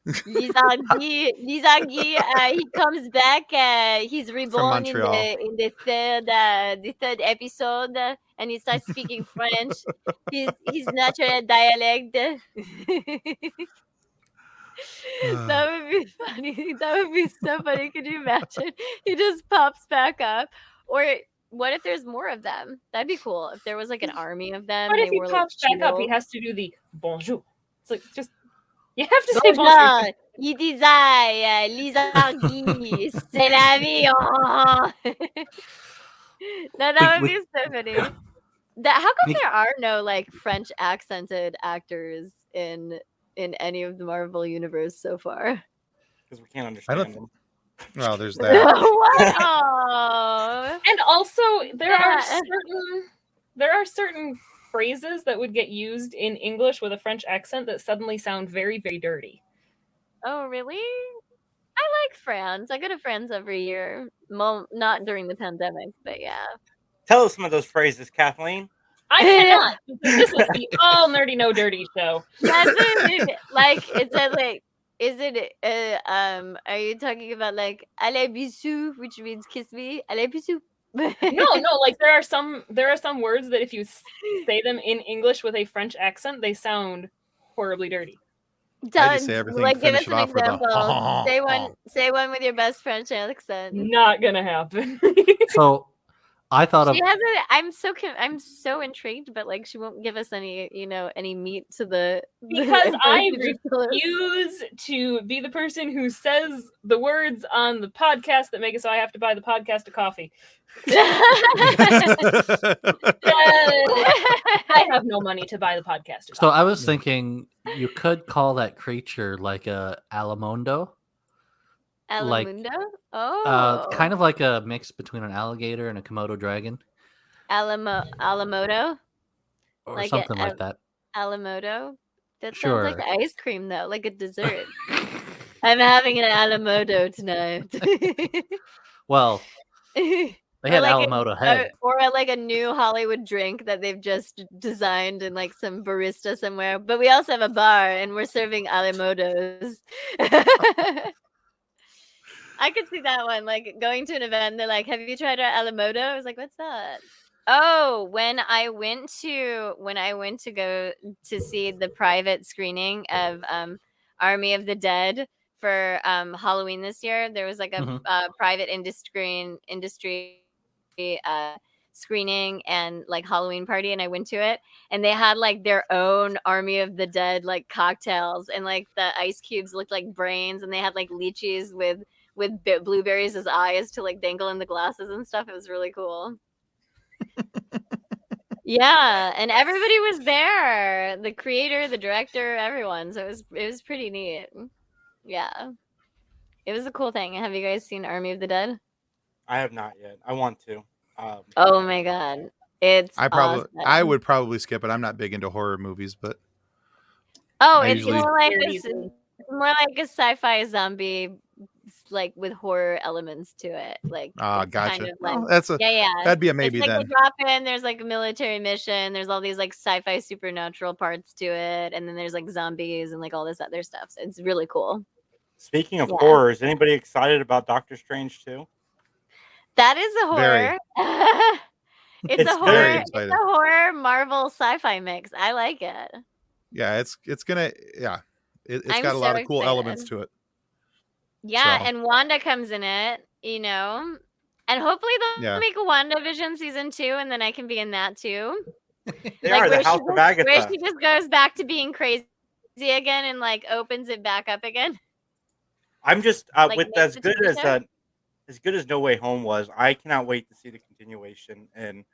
Lizard Guy, he comes back. He's reborn in Montreal. the third episode, and he starts speaking French. His natural dialect. That would be funny. That would be so funny. Could you imagine? He just pops back up. Or what if there's more of them? That'd be cool. If there was like an army of them. But and if they he wore, pops like, back up, he shields. has to do the bonjour. It's like just you have to say bonjour. Bonjour, il disait, Lizardi, c'est la vie. Oh. No, that would We- be so funny. How come We- there are no like French accented actors in any of the Marvel universe so far? Because we can't I understand don't- them. Well, there's that. What? Oh. And also there Yeah. are certain phrases that would get used in English with a French accent that suddenly sound very, very dirty. Oh, really? I like France. I go to France every year. Well, not during the pandemic, but yeah. Tell us some of those phrases, Kathleen. I cannot. Because this is the all nerdy no dirty show. That's it. Like it says like, is it are you talking about like allez bisous, which means kiss me? Allez bisous. No, like there are some words that if you say them in English with a French accent, they sound horribly dirty. I just say everything, Like give finish us it an off with a example. Say one with your best French accent. Not gonna happen. So I thought of She has it. I'm so intrigued, but like she won't give us any meat to the Because I refuse. refuse to be the person who says the words on the podcast that make it so I have to buy the podcast a coffee. I have no money to buy the podcast a So coffee. I was thinking you could call that creature like a alamondo, like- Alamundo? Oh, kind of like a mix between an alligator and a Komodo dragon, Alamodo? or Like something like that. Alamodo? That Sure. sounds like ice cream though, like a dessert. I'm having an Alamodo tonight. Well, they had like Alamodo head. or like a new Hollywood drink that they've just designed in like some barista somewhere. But we also have a bar and we're serving Alamodos. I could see that one, like going to an event. They're like, "Have you tried our Alamodo?" I was like, "What's that?" Oh, when I went to go to see the private screening of Army of the Dead for Halloween this year, there was like a Mhm. private industry screening and like Halloween party, and I went to it, and they had like their own Army of the Dead like cocktails, and like the ice cubes looked like brains, and they had like lychees with blueberries as eyes to like dangle in the glasses and stuff. It was really cool. Yeah, and everybody was there. The creator, the director, everyone. So it was pretty neat. Yeah. It was a cool thing. Have you guys seen Army of the Dead? I have not yet. I want to. Oh my god. It's awesome. I would probably skip it. I'm not big into horror movies, but Oh, I it's usually- more like Very a, easily. more like a sci-fi zombie like with horror elements to it. Like Ah, it's kind gotcha. of like Well, yeah. that'd be a It's maybe like then. they drop in. There's like a military mission. There's all these like sci-fi supernatural parts to it, and then there's like zombies and like all this other stuff. So it's really cool. Speaking of Yeah. horror, is anybody excited about Doctor Strange too? That is a Very. horror. It's It's a Very horror. excited. It's a horror Marvel sci-fi mix. I like it. Yeah, it's gonna it's I'm got a lot so of cool elements excited. to it. Yeah, So. and Wanda comes in it, and hopefully they'll Yeah. make a WandaVision season 2, and then I can be in that too. They Like are the where House of where Agatha. she just goes back to being crazy again and like opens it back up again. I'm just Like with makes the TV show. as good as No Way Home was. I cannot wait to see the continuation in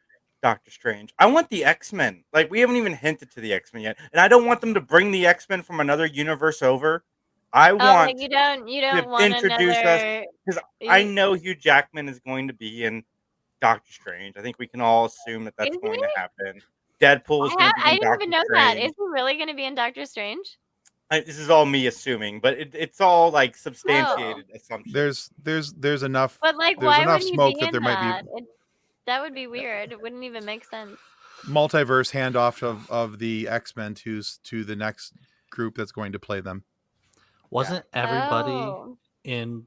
Doctor Strange. I want the X-Men. Like we haven't even hinted to the X-Men yet, and I don't want them to bring the X-Men from another universe over. I Oh, want like you don't to want introduce us another. because I know Hugh Jackman is going to be in Doctor Strange. I think we can all assume that that's Is going he? to happen. Deadpool is going to be I in didn't Doctor even know that. Strange. Is he really going to be in Doctor Strange? This is all me assuming, but it's all like Oh, substantiated assumptions. There's enough but like, there's why enough wouldn't he smoke be that in there might be that? That would be weird. It wouldn't even make sense. multiverse handoff of the X-Men to the next group that's going to play them. Wasn't everybody Oh, in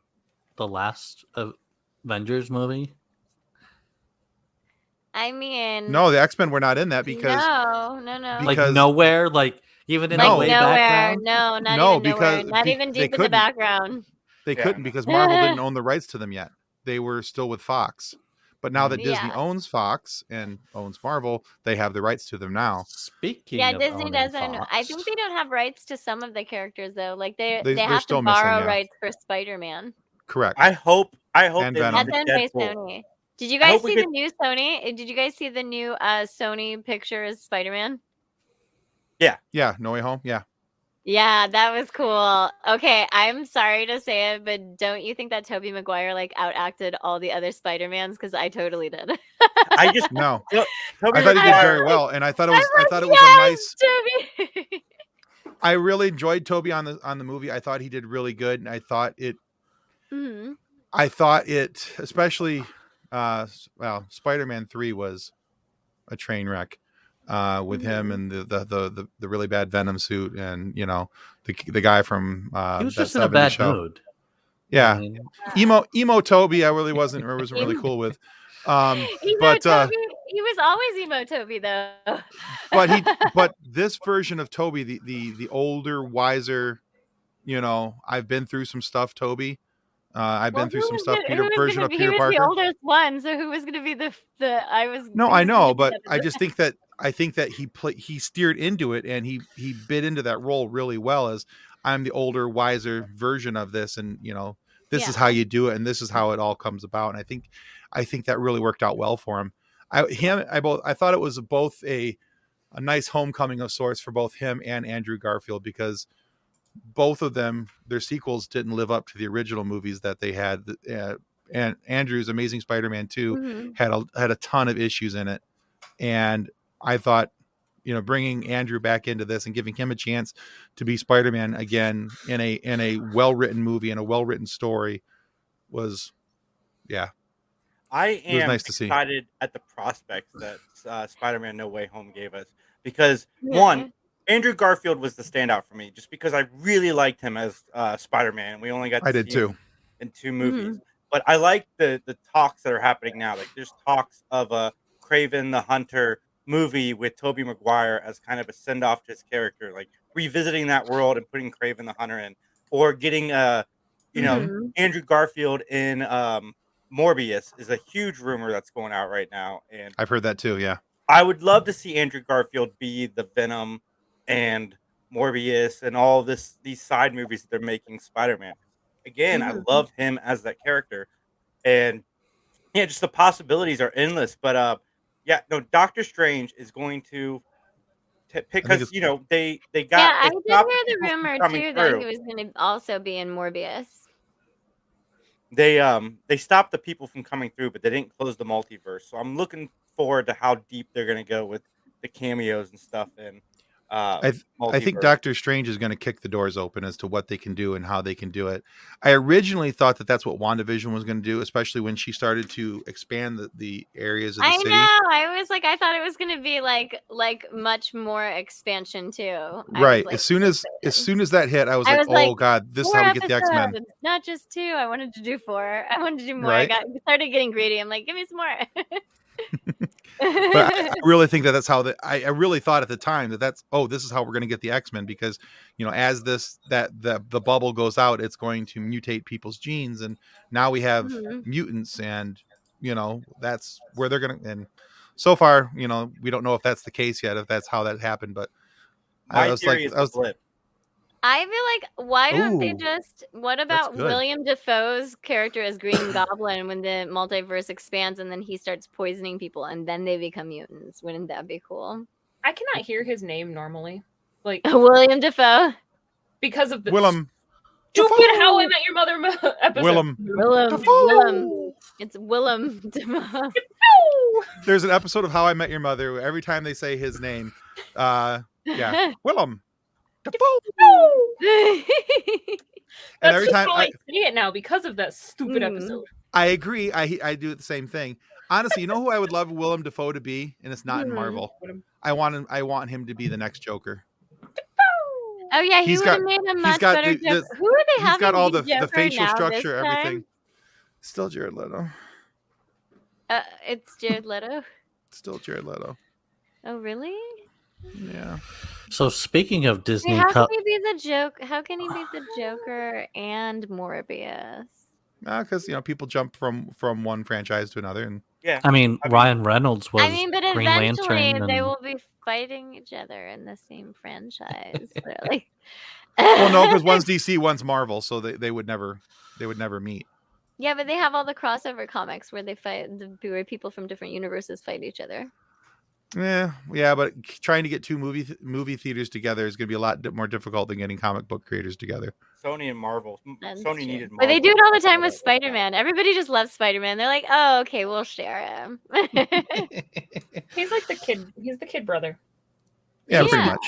the last Avengers movie? I mean, No, the X-Men were not in that because no. Like Because- nowhere, like even in Like the way nowhere. background. No, not No, even nowhere. because Not they even deep in the couldn't. background. they Yeah, couldn't no. because Marvel didn't own the rights to them yet. They were still with Fox. But now that Disney Yeah. owns Fox and owns Marvel, they have the rights to them now. Speaking Yeah, of Disney owning doesn't. I Fox, think they don't have rights to some of the characters though. Like they They're have to still missing, borrow yeah. rights for Spider-Man. Correct. I hope And they Venom. leave That's it owned by Deadpool. Sony. Did you I guys hope we see the get- new Sony? Did you guys see the new Sony Pictures Spider-Man? Yeah, No Way Home. Yeah. Yeah, that was cool. Okay, I'm sorry to say it, but don't you think that Tobey Maguire like outacted all the other Spider-Mans? Because I totally did. I just No. Tobey I thought he did Maguire- very well, and I thought it was a nice. Toby. I really enjoyed Toby on the movie. I thought he did really good, and I thought it, Mhm. especially, Spider-Man 3 was a train wreck, with him and the really bad Venom suit, and the guy from he was that just in a 70s bad show. mood. Yeah, I mean, emo Toby. I really wasn't really cool with, Emo but Toby. He was always emo Toby though. but this version of Toby, the older, wiser, I've been through some stuff, Toby. I've been through some stuff. Peter version of He Peter was Parker. the oldest one, so who was going to be the? I was. No, who I was know, gonna be but the- I just think that he steered into it, and he bit into that role really well. As I'm the older, wiser version of this, and this is Yeah. how you do it, and this is how it all comes about. And I think that really worked out well for him. I thought it was both a nice homecoming of sorts for both him and Andrew Garfield, because both of them, their sequels didn't live up to the original movies that they had. And Andrew's Amazing Spider-Man 2 Mhm. had a ton of issues in it. And I thought, bringing Andrew back into this and giving him a chance to be Spider-Man again in a well-written movie and a well-written story was, yeah. I was am nice to see. excited at the prospects that Spider-Man No Way Home gave us because Yeah. one, Andrew Garfield was the standout for me, just because I really liked him as Spider-Man. We only got to I did see him too. in 2 movies, but I like the talks that are happening now. Like there's talks of a Kraven the Hunter movie with Tobey Maguire as kind of a send off to his character, like revisiting that world and putting Kraven the Hunter in, or getting Mhm. Andrew Garfield in Morbius is a huge rumor that's going out right now, and I've heard that too. Yeah. I would love to see Andrew Garfield be the Venom and Morbius and all these side movies that they're making Spider-Man. Again, I Mhm. loved him as that character, and yeah, just the possibilities are endless. But Doctor Strange is going to because it's- they Yeah, got I they did stopped hear the people from rumor coming too that through. he was going to also be in Morbius. They stopped the people from coming through, but they didn't close the multiverse. So I'm looking forward to how deep they're going to go with the cameos and stuff. And I think multiverse. Doctor Strange is going to kick the doors open as to what they can do and how they can do it. I originally thought that that's what WandaVision was going to do, especially when she started to expand the areas of the I city. know. I was like, I thought it was going to be like much more expansion too. I Right. was, As soon as that hit, I was I like, was oh like, God, this is 4 how we get the X-Men. episodes, not just 2. I wanted to do 4. I wanted to do more. Right. I started getting greedy. I'm like, give me some more. But I really think that that's how I really thought at the time that's this is how we're going to get the X-Men, because as the bubble goes out, it's going to mutate people's genes, and now we have Mhm. mutants, and that's where they're going to. And so far, we don't know if that's the case yet, if that's how that happened. But My theory is the blip. I feel like, why don't they Ooh, just? What that's about good. William Dafoe's character as Green Goblin when the multiverse expands and then he starts poisoning people and then they become mutants? Wouldn't that be cool? I cannot hear his name normally, like William Dafoe. because of the Willem. stupid Dafoe! How I Met Your Mother episode. Willem. Willem. It's Willem Dafoe. There's an episode of How I Met Your Mother where every time they say his name, Willem. Dafoe. And That's every just time how I say it now because of that stupid Mm. episode. I agree. I do the same thing. Honestly, you know who I would love Willem Dafoe to be, and it's not in Marvel. I want him to be the next Joker. Oh yeah, he He's would got- have made a he's much got better the- Joker. Who are they He's having? got all be the Joker facial now structure, this time? everything. Still Jared Leto. It's Jared Leto. Still Jared Leto. Oh really? Yeah. So speaking of Disney, Wait, how can he be the joke? How can he be the Joker and Morbius? Because people jump from one franchise to another, and I mean, Ryan Reynolds was I mean, but Green eventually Lantern. they and- will be fighting each other in the same franchise. They're like, well, no, because one's DC, one's Marvel, so they would never meet. yeah, but they have all the crossover comics where they fight, where people from different universes fight each other. Yeah, but trying to get two movie theaters together is going to be a lot more difficult than getting comic book creators together. Sony and Marvel. That's Sony true. needed Marvel. But they do it all the time with Spider-Man. Everybody just loves Spider-Man. They're like, oh, okay, we'll share him. He's like the kid. He's the kid brother. Yeah, pretty much.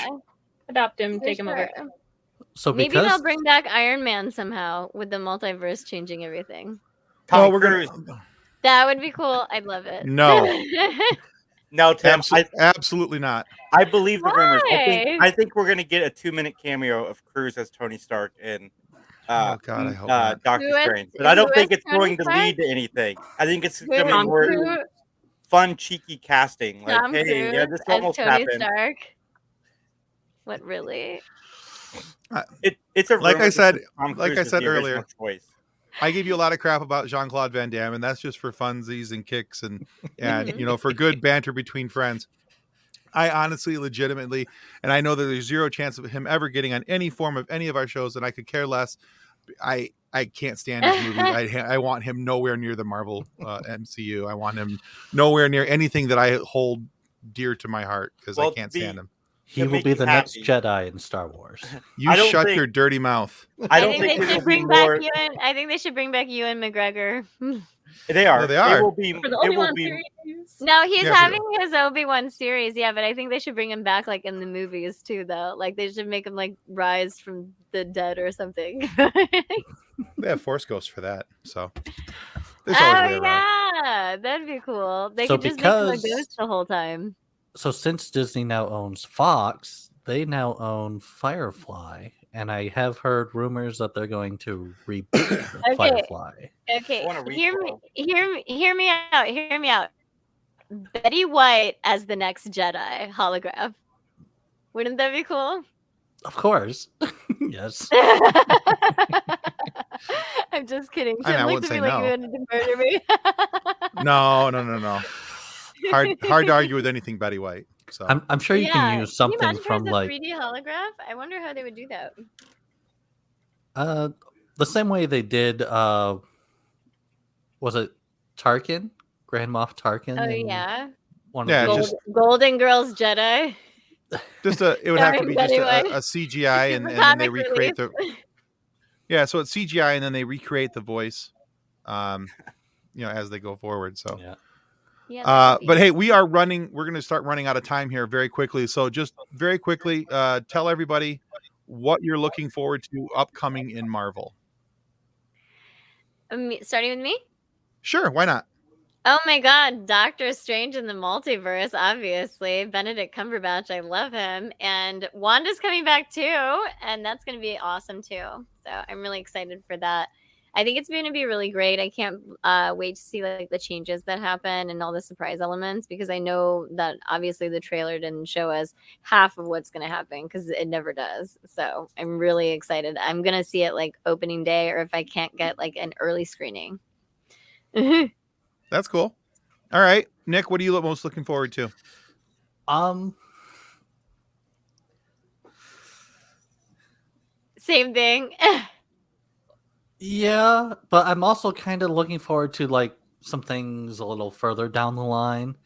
Adopt him, For take him over. sure. So Maybe because they'll bring back Iron Man somehow with the multiverse changing everything. Oh, we're gonna. That would be cool. I'd love it. No. No, Tim. Absolutely not. I believe the rumors. Why? I think we're gonna get a 2-minute cameo of Cruz as Tony Stark in Oh God, I hope not. Doctor Who is- Strange. But I don't who think is it's going to Tony lead Stark? to anything. I think it's Who- gonna be Tom more Who- fun, cheeky casting. Like, Tom hey, Cruise yeah, this as almost Tony happened. Stark. What really? It's a Like rumor I said- because Tom like I Cruise is said the original earlier. choice. I give you a lot of crap about Jean-Claude Van Damme, and that's just for funsies and kicks and Mhm. for good banter between friends. I honestly, legitimately, and I know that there's zero chance of him ever getting on any form of any of our shows, and I could care less. I can't stand his movies. I want him nowhere near the Marvel MCU. I want him nowhere near anything that I hold dear to my heart because I can't stand him. he to will make be you the next happy. Jedi in Star Wars. You I don't shut think- your dirty mouth. I I don't think think they there should will be bring back more. Ewan. I think they should bring back Ewan McGregor. They are. No, they are. It will be. For the It will Obi-Wan be. series. No, he's Yeah, having his Obi-Wan series, yeah, but I think they should bring him back like in the movies too, though. Like they should make him like rise from the dead or something. They have Force Ghosts for that, so there's always a way Oh around. yeah, that'd be cool. They So could just make him a because- ghost the whole time. So since Disney now owns Fox, they now own Firefly, and I have heard rumors that they're going to reboot Okay. Firefly. Okay, I want a hear me, requel. hear me out. Hear me out. Betty White as the next Jedi holograph. Wouldn't that be cool? Of course, yes. I'm just kidding. I mean, I Tim wouldn't looked at me say like no. you wanted to murder me. No. Hard to argue with anything Betty White. So I'm sure you can use Can you something imagine her from as a like 3D holograph? I wonder how they would do that. the same way they did. Was it Tarkin, Grand Moff Tarkin? Oh in yeah, one Yeah, of the just- Golden Girls Jedi. it would have to be just Betty White. a CGI and then they Comic recreate relief. so it's CGI and then they recreate the voice as they go forward. So yeah. Yeah. that would But be- hey, we're going to start running out of time here very quickly. So just very quickly, tell everybody what you're looking forward to upcoming in Marvel. Starting with me. Sure, why not? Oh my God, Doctor Strange in the Multiverse, obviously. Benedict Cumberbatch, I love him. And Wanda's coming back too, and that's going to be awesome too. So I'm really excited for that. I think it's going to be really great. I can't wait to see like the changes that happen and all the surprise elements, because I know that obviously the trailer didn't show us half of what's going to happen, because it never does. So I'm really excited. I'm going to see it like opening day, or if I can't get like an early screening. That's cool. All right, Nick, what are you most looking forward to? Same thing. Yeah, but I'm also kind of looking forward to like some things a little further down the line.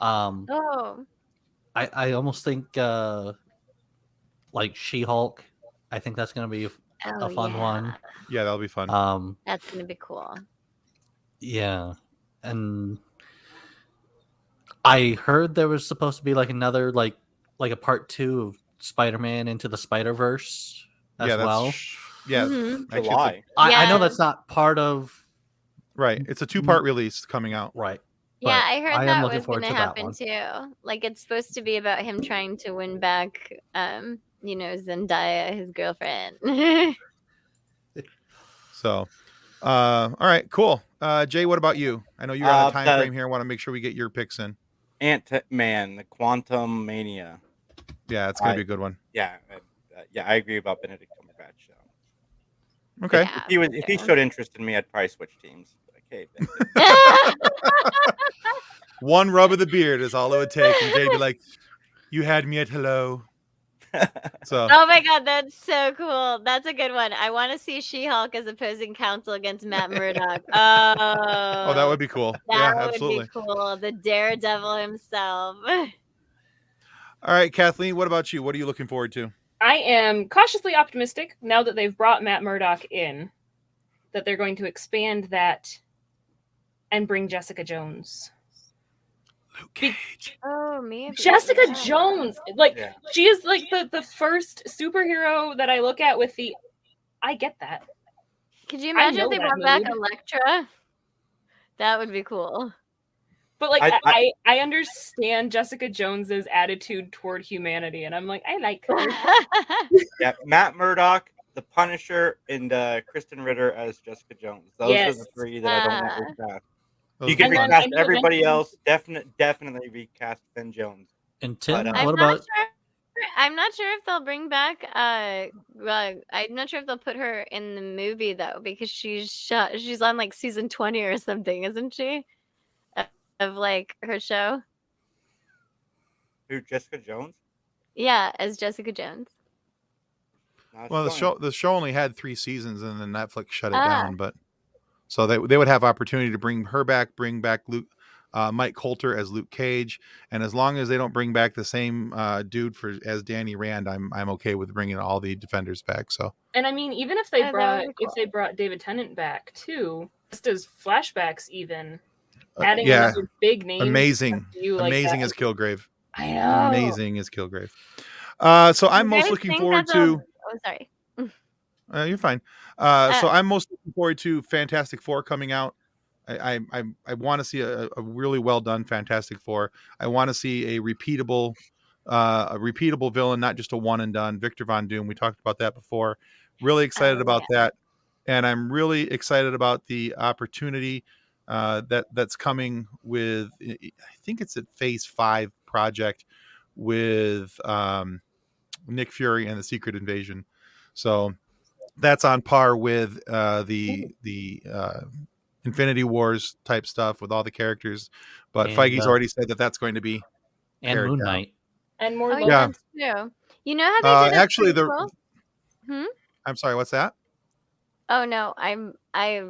Oh. I almost think like She-Hulk. I think that's gonna be a fun one. Yeah, that'll be fun. That's gonna be cool. Yeah, and I heard there was supposed to be like another like a part 2 of Spider-Man Into the Spider-Verse as Yeah, well. Mhm. actually, July. I know Yeah. that's not part of right. It's a 2-part release coming out. right. Yeah, but I heard I am that looking was forward gonna to that happen one. too. Like it's supposed to be about him trying to win back Zendaya, his girlfriend. So, all right, cool. Jay, what about you? I know you're on a time The- frame here. I want to make sure we get your picks in. Ant-Man, the Quantum Mania. Yeah, it's gonna be a good one. Yeah, I agree about Benedict Cumberbatch. Okay. Yeah, If he showed interest in me, I'd probably switch teams. Like, hey, Benedict. One rub of the beard is all it would take, and Jay'd be like, "You had me at hello." So, Oh my God, that's so cool. That's a good one. I want to see She-Hulk as opposing counsel against Matt Murdock. oh, that would be cool. That Yeah, would absolutely. be cool. The Daredevil himself. All right, Kathleen, what about you? What are you looking forward to? I am cautiously optimistic now that they've brought Matt Murdock in, that they're going to expand that and bring Jessica Jones. Luke Cage. Oh, maybe. Jessica yeah. Jones, like Yeah. she is like the first superhero that I look at with the, I get that. Could you I imagine know if they that brought back mood. Elektra? That would be cool. But like I- I understand Jessica Jones's attitude toward humanity, and I'm like, I like her. Yeah, Matt Murdock, the Punisher, and Kristen Ritter as Jessica Jones. Those are Yes. the three that I don't want to recast. Those You are can And then fun. I recast know everybody eventually- else. Definitely recast Finn Jones. And Tim, But, I'm what not about sure. I'm not sure if they'll bring back. I'm not sure if they'll put her in the movie though, because she's on like season 20 or something, isn't she? Of like her show. Who, Jessica Jones? Yeah, as Jessica Jones. No, Well, she's on- the show only had 3 seasons, and then Netflix shut it Ah. down. But so they would have opportunity to bring her back, bring back Mike Coulter as Luke Cage, and as long as they don't bring back the same dude as Danny Rand, I'm okay with bringing all the Defenders back. So And I mean, even if they Oh, that brought would be cool. if they brought David Tennant back too, just as flashbacks, even adding yeah, another big name, amazing, to you like amazing that. as Kilgrave, I know. amazing as Kilgrave. So I'm You most guys looking think forward that they'll- to. Oh, sorry. You're fine. So I'm most looking forward to Fantastic Four coming out. I want to see a really well done Fantastic Four. I want to see a repeatable villain, not just a one and done. Victor Von Doom. We talked about that before. Really excited about that, and I'm really excited about the opportunity that's coming with. I think it's a Phase 5 project with Nick Fury and the Secret Invasion. So that's on par with the Infinity Wars type stuff with all the characters, but And, Feige's already said that that's going to be and pared Moon down. Knight? And more Oh, than yeah, that's true. You know how they did a Actually, prequel? I'm sorry, what's that? Oh no, I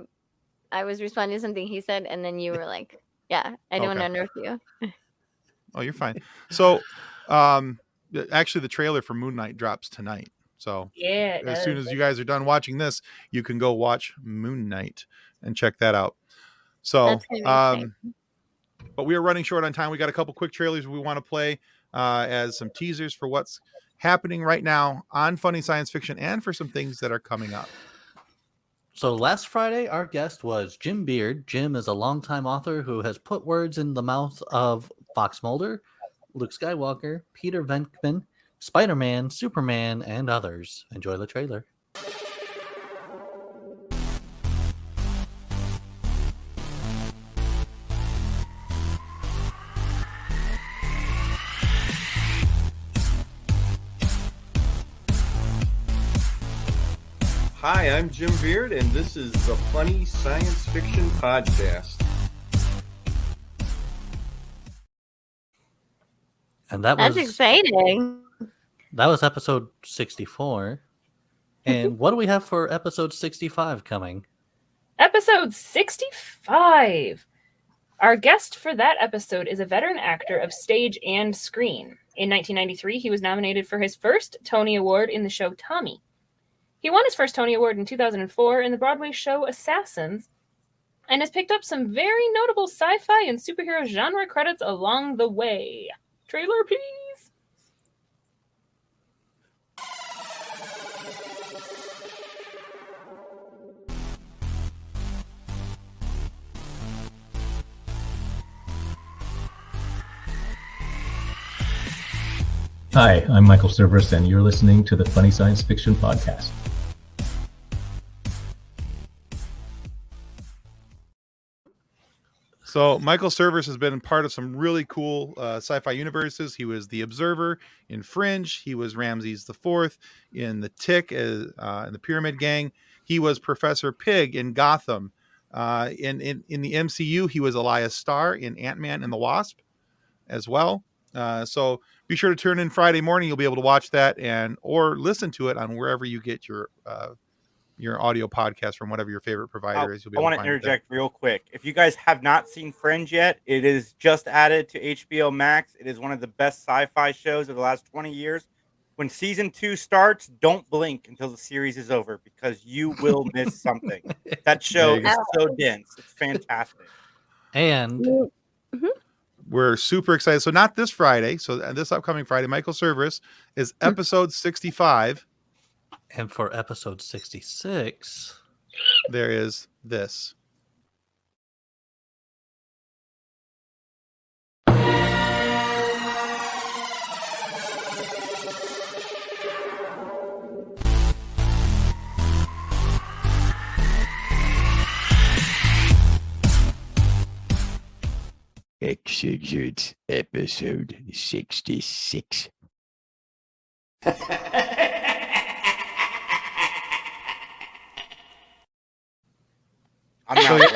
was responding to something he said, and then you were like, "Yeah, I don't Okay. interrupt you." Oh, you're fine. So, actually, the trailer for Moon Knight drops tonight. So, yeah, it as soon does. as you guys are done watching this, you can go watch Moon Knight and check that out. So, That's gonna be exciting. But we are running short on time. We got a couple quick trailers we want to play as some teasers for what's happening right now on Funny Science Fiction and for some things that are coming up. So last Friday, our guest was Jim Beard. Jim is a longtime author who has put words in the mouth of Fox Mulder, Luke Skywalker, Peter Venkman, Spider-Man, Superman, and others. Enjoy the trailer. Hi, I'm Jim Beard, and this is the Funny Science Fiction Podcast. And that That's was exciting. That was episode 64. And what do we have for episode 65 coming? Episode 65. Our guest for that episode is a veteran actor of stage and screen. In 1993, he was nominated for his first Tony Award in the show Tommy. He won his first Tony Award in 2004 in the Broadway show Assassins, and has picked up some very notable sci-fi and superhero genre credits along the way. Trailer, please. Hi, I'm Michael Cerverus, and you're listening to the Funny Science Fiction Podcast. So Michael Cerverus has been part of some really cool sci-fi universes. He was the Observer in Fringe. He was Ramses the Fourth in The Tick, in the Pyramid Gang. He was Professor Pig in Gotham. In the MCU, he was Elias Starr in Ant-Man and the Wasp as well. So be sure to turn in Friday morning. You'll be able to watch that or listen to it on wherever you get your audio podcast from, whatever your favorite provider is. You'll be I able want to to find it interject real quick. If you guys have not seen Fringe yet, it is just added to HBO Max. It is one of the best sci-fi shows of the last 20 years. When season 2 starts, don't blink until the series is over, because you will miss something. That show is so dense. It's fantastic. And we're super excited. So not this Friday. So this upcoming Friday, Michael Cerverus is episode 65. And for episode 66, there is this. Execute episode 66. I'm not worthy.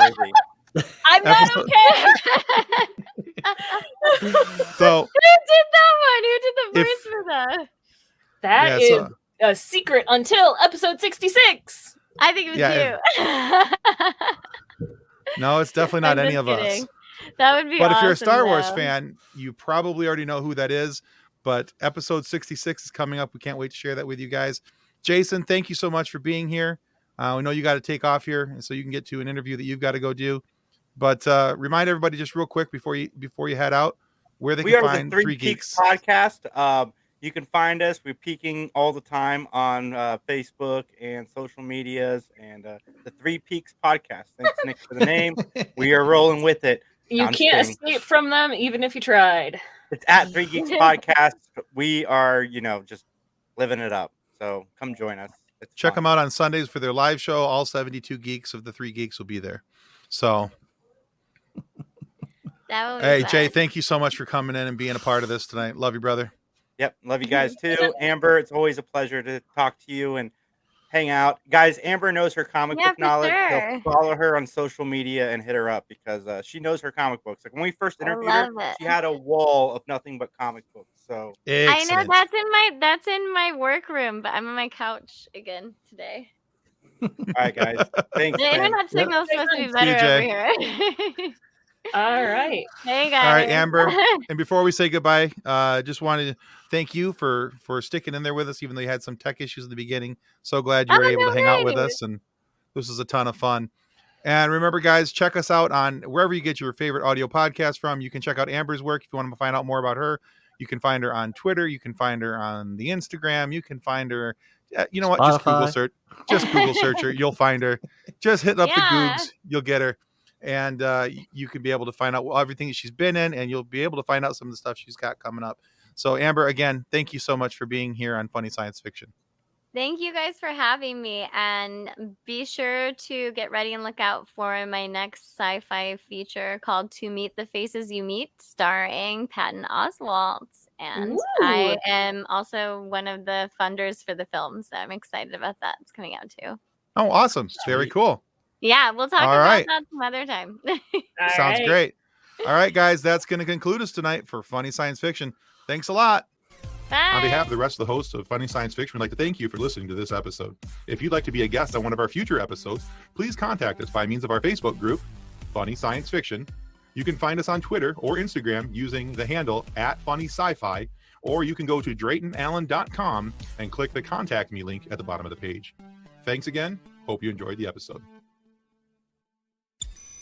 I'm not okay. So who did that one? Who did the voice for that? That is a secret until episode 66. I think it was you. No, it's definitely not I'm any just of kidding. us. That would be But if you're a awesome, Star Wars though. fan, you probably already know who that is. But episode 66 is coming up. We can't wait to share that with you guys. Jason, thank you so much for being here. We know you got to take off here, and so you can get to an interview that you've got to go do. But remind everybody just real quick before you head out where they can find the Three Peaks podcast. You can find us. We're peaking all the time on Facebook and social medias, and the Three Peaks podcast. Thanks, Nick, for the name. We are rolling with it. You can't escape from them, even if you tried. It's at Three Geeks Podcast. We are, just living it up. So come join us. Check them out on Sundays for their live show. All 72 geeks of the Three Geeks will be there. So, hey, Jay, thank you so much for coming in and being a part of this tonight. Love you, brother. Yep. Love you guys too. Amber, it's always a pleasure to talk to you and hang out. Guys, Amber knows her comic book knowledge. Sure. So follow her on social media and hit her up, because she knows her comic books. Like when we first interviewed her, she had a wall of nothing but comic books. So excellent. I know that's in my workroom, but I'm on my couch again today. All right, guys. Thanks. The internet signal's supposed to be better over here. All right. Hey guys. All right, Amber. And before we say goodbye, just wanted to thank you for sticking in there with us, even though you had some tech issues in the beginning. So glad you were able to hang out with us, and this was a ton of fun. And remember, guys, check us out on wherever you get your favorite audio podcast from. You can check out Amber's work if you want to find out more about her. You can find her on Twitter. You can find her on the Instagram. You can find her. You know what? Just Google Spotify. search. Just Google search her. You'll find her. Just hit up the Yeah. Googs. You'll get her. And you can be able to find out everything that she's been in, and you'll be able to find out some of the stuff she's got coming up. So, Amber, again, thank you so much for being here on Funny Science Fiction. Thank you guys for having me, and be sure to get ready and look out for my next sci-fi feature called To Meet the Faces You Meet, starring Patton Oswalt. And I am also one of the funders for the film, so I'm excited about that. It's coming out too. Oh, awesome. Very cool. Yeah, we'll talk All about right. that some other time. Sounds great. All right, guys, that's going to conclude us tonight for Funny Science Fiction. Thanks a lot. Bye. On behalf of the rest of the hosts of Funny Science Fiction, we'd like to thank you for listening to this episode. If you'd like to be a guest on one of our future episodes, please contact us by means of our Facebook group, Funny Science Fiction. You can find us on Twitter or Instagram using the handle @FunnySci-Fi, or you can go to DraytonAllen.com and click the Contact Me link at the bottom of the page. Thanks again. Hope you enjoyed the episode.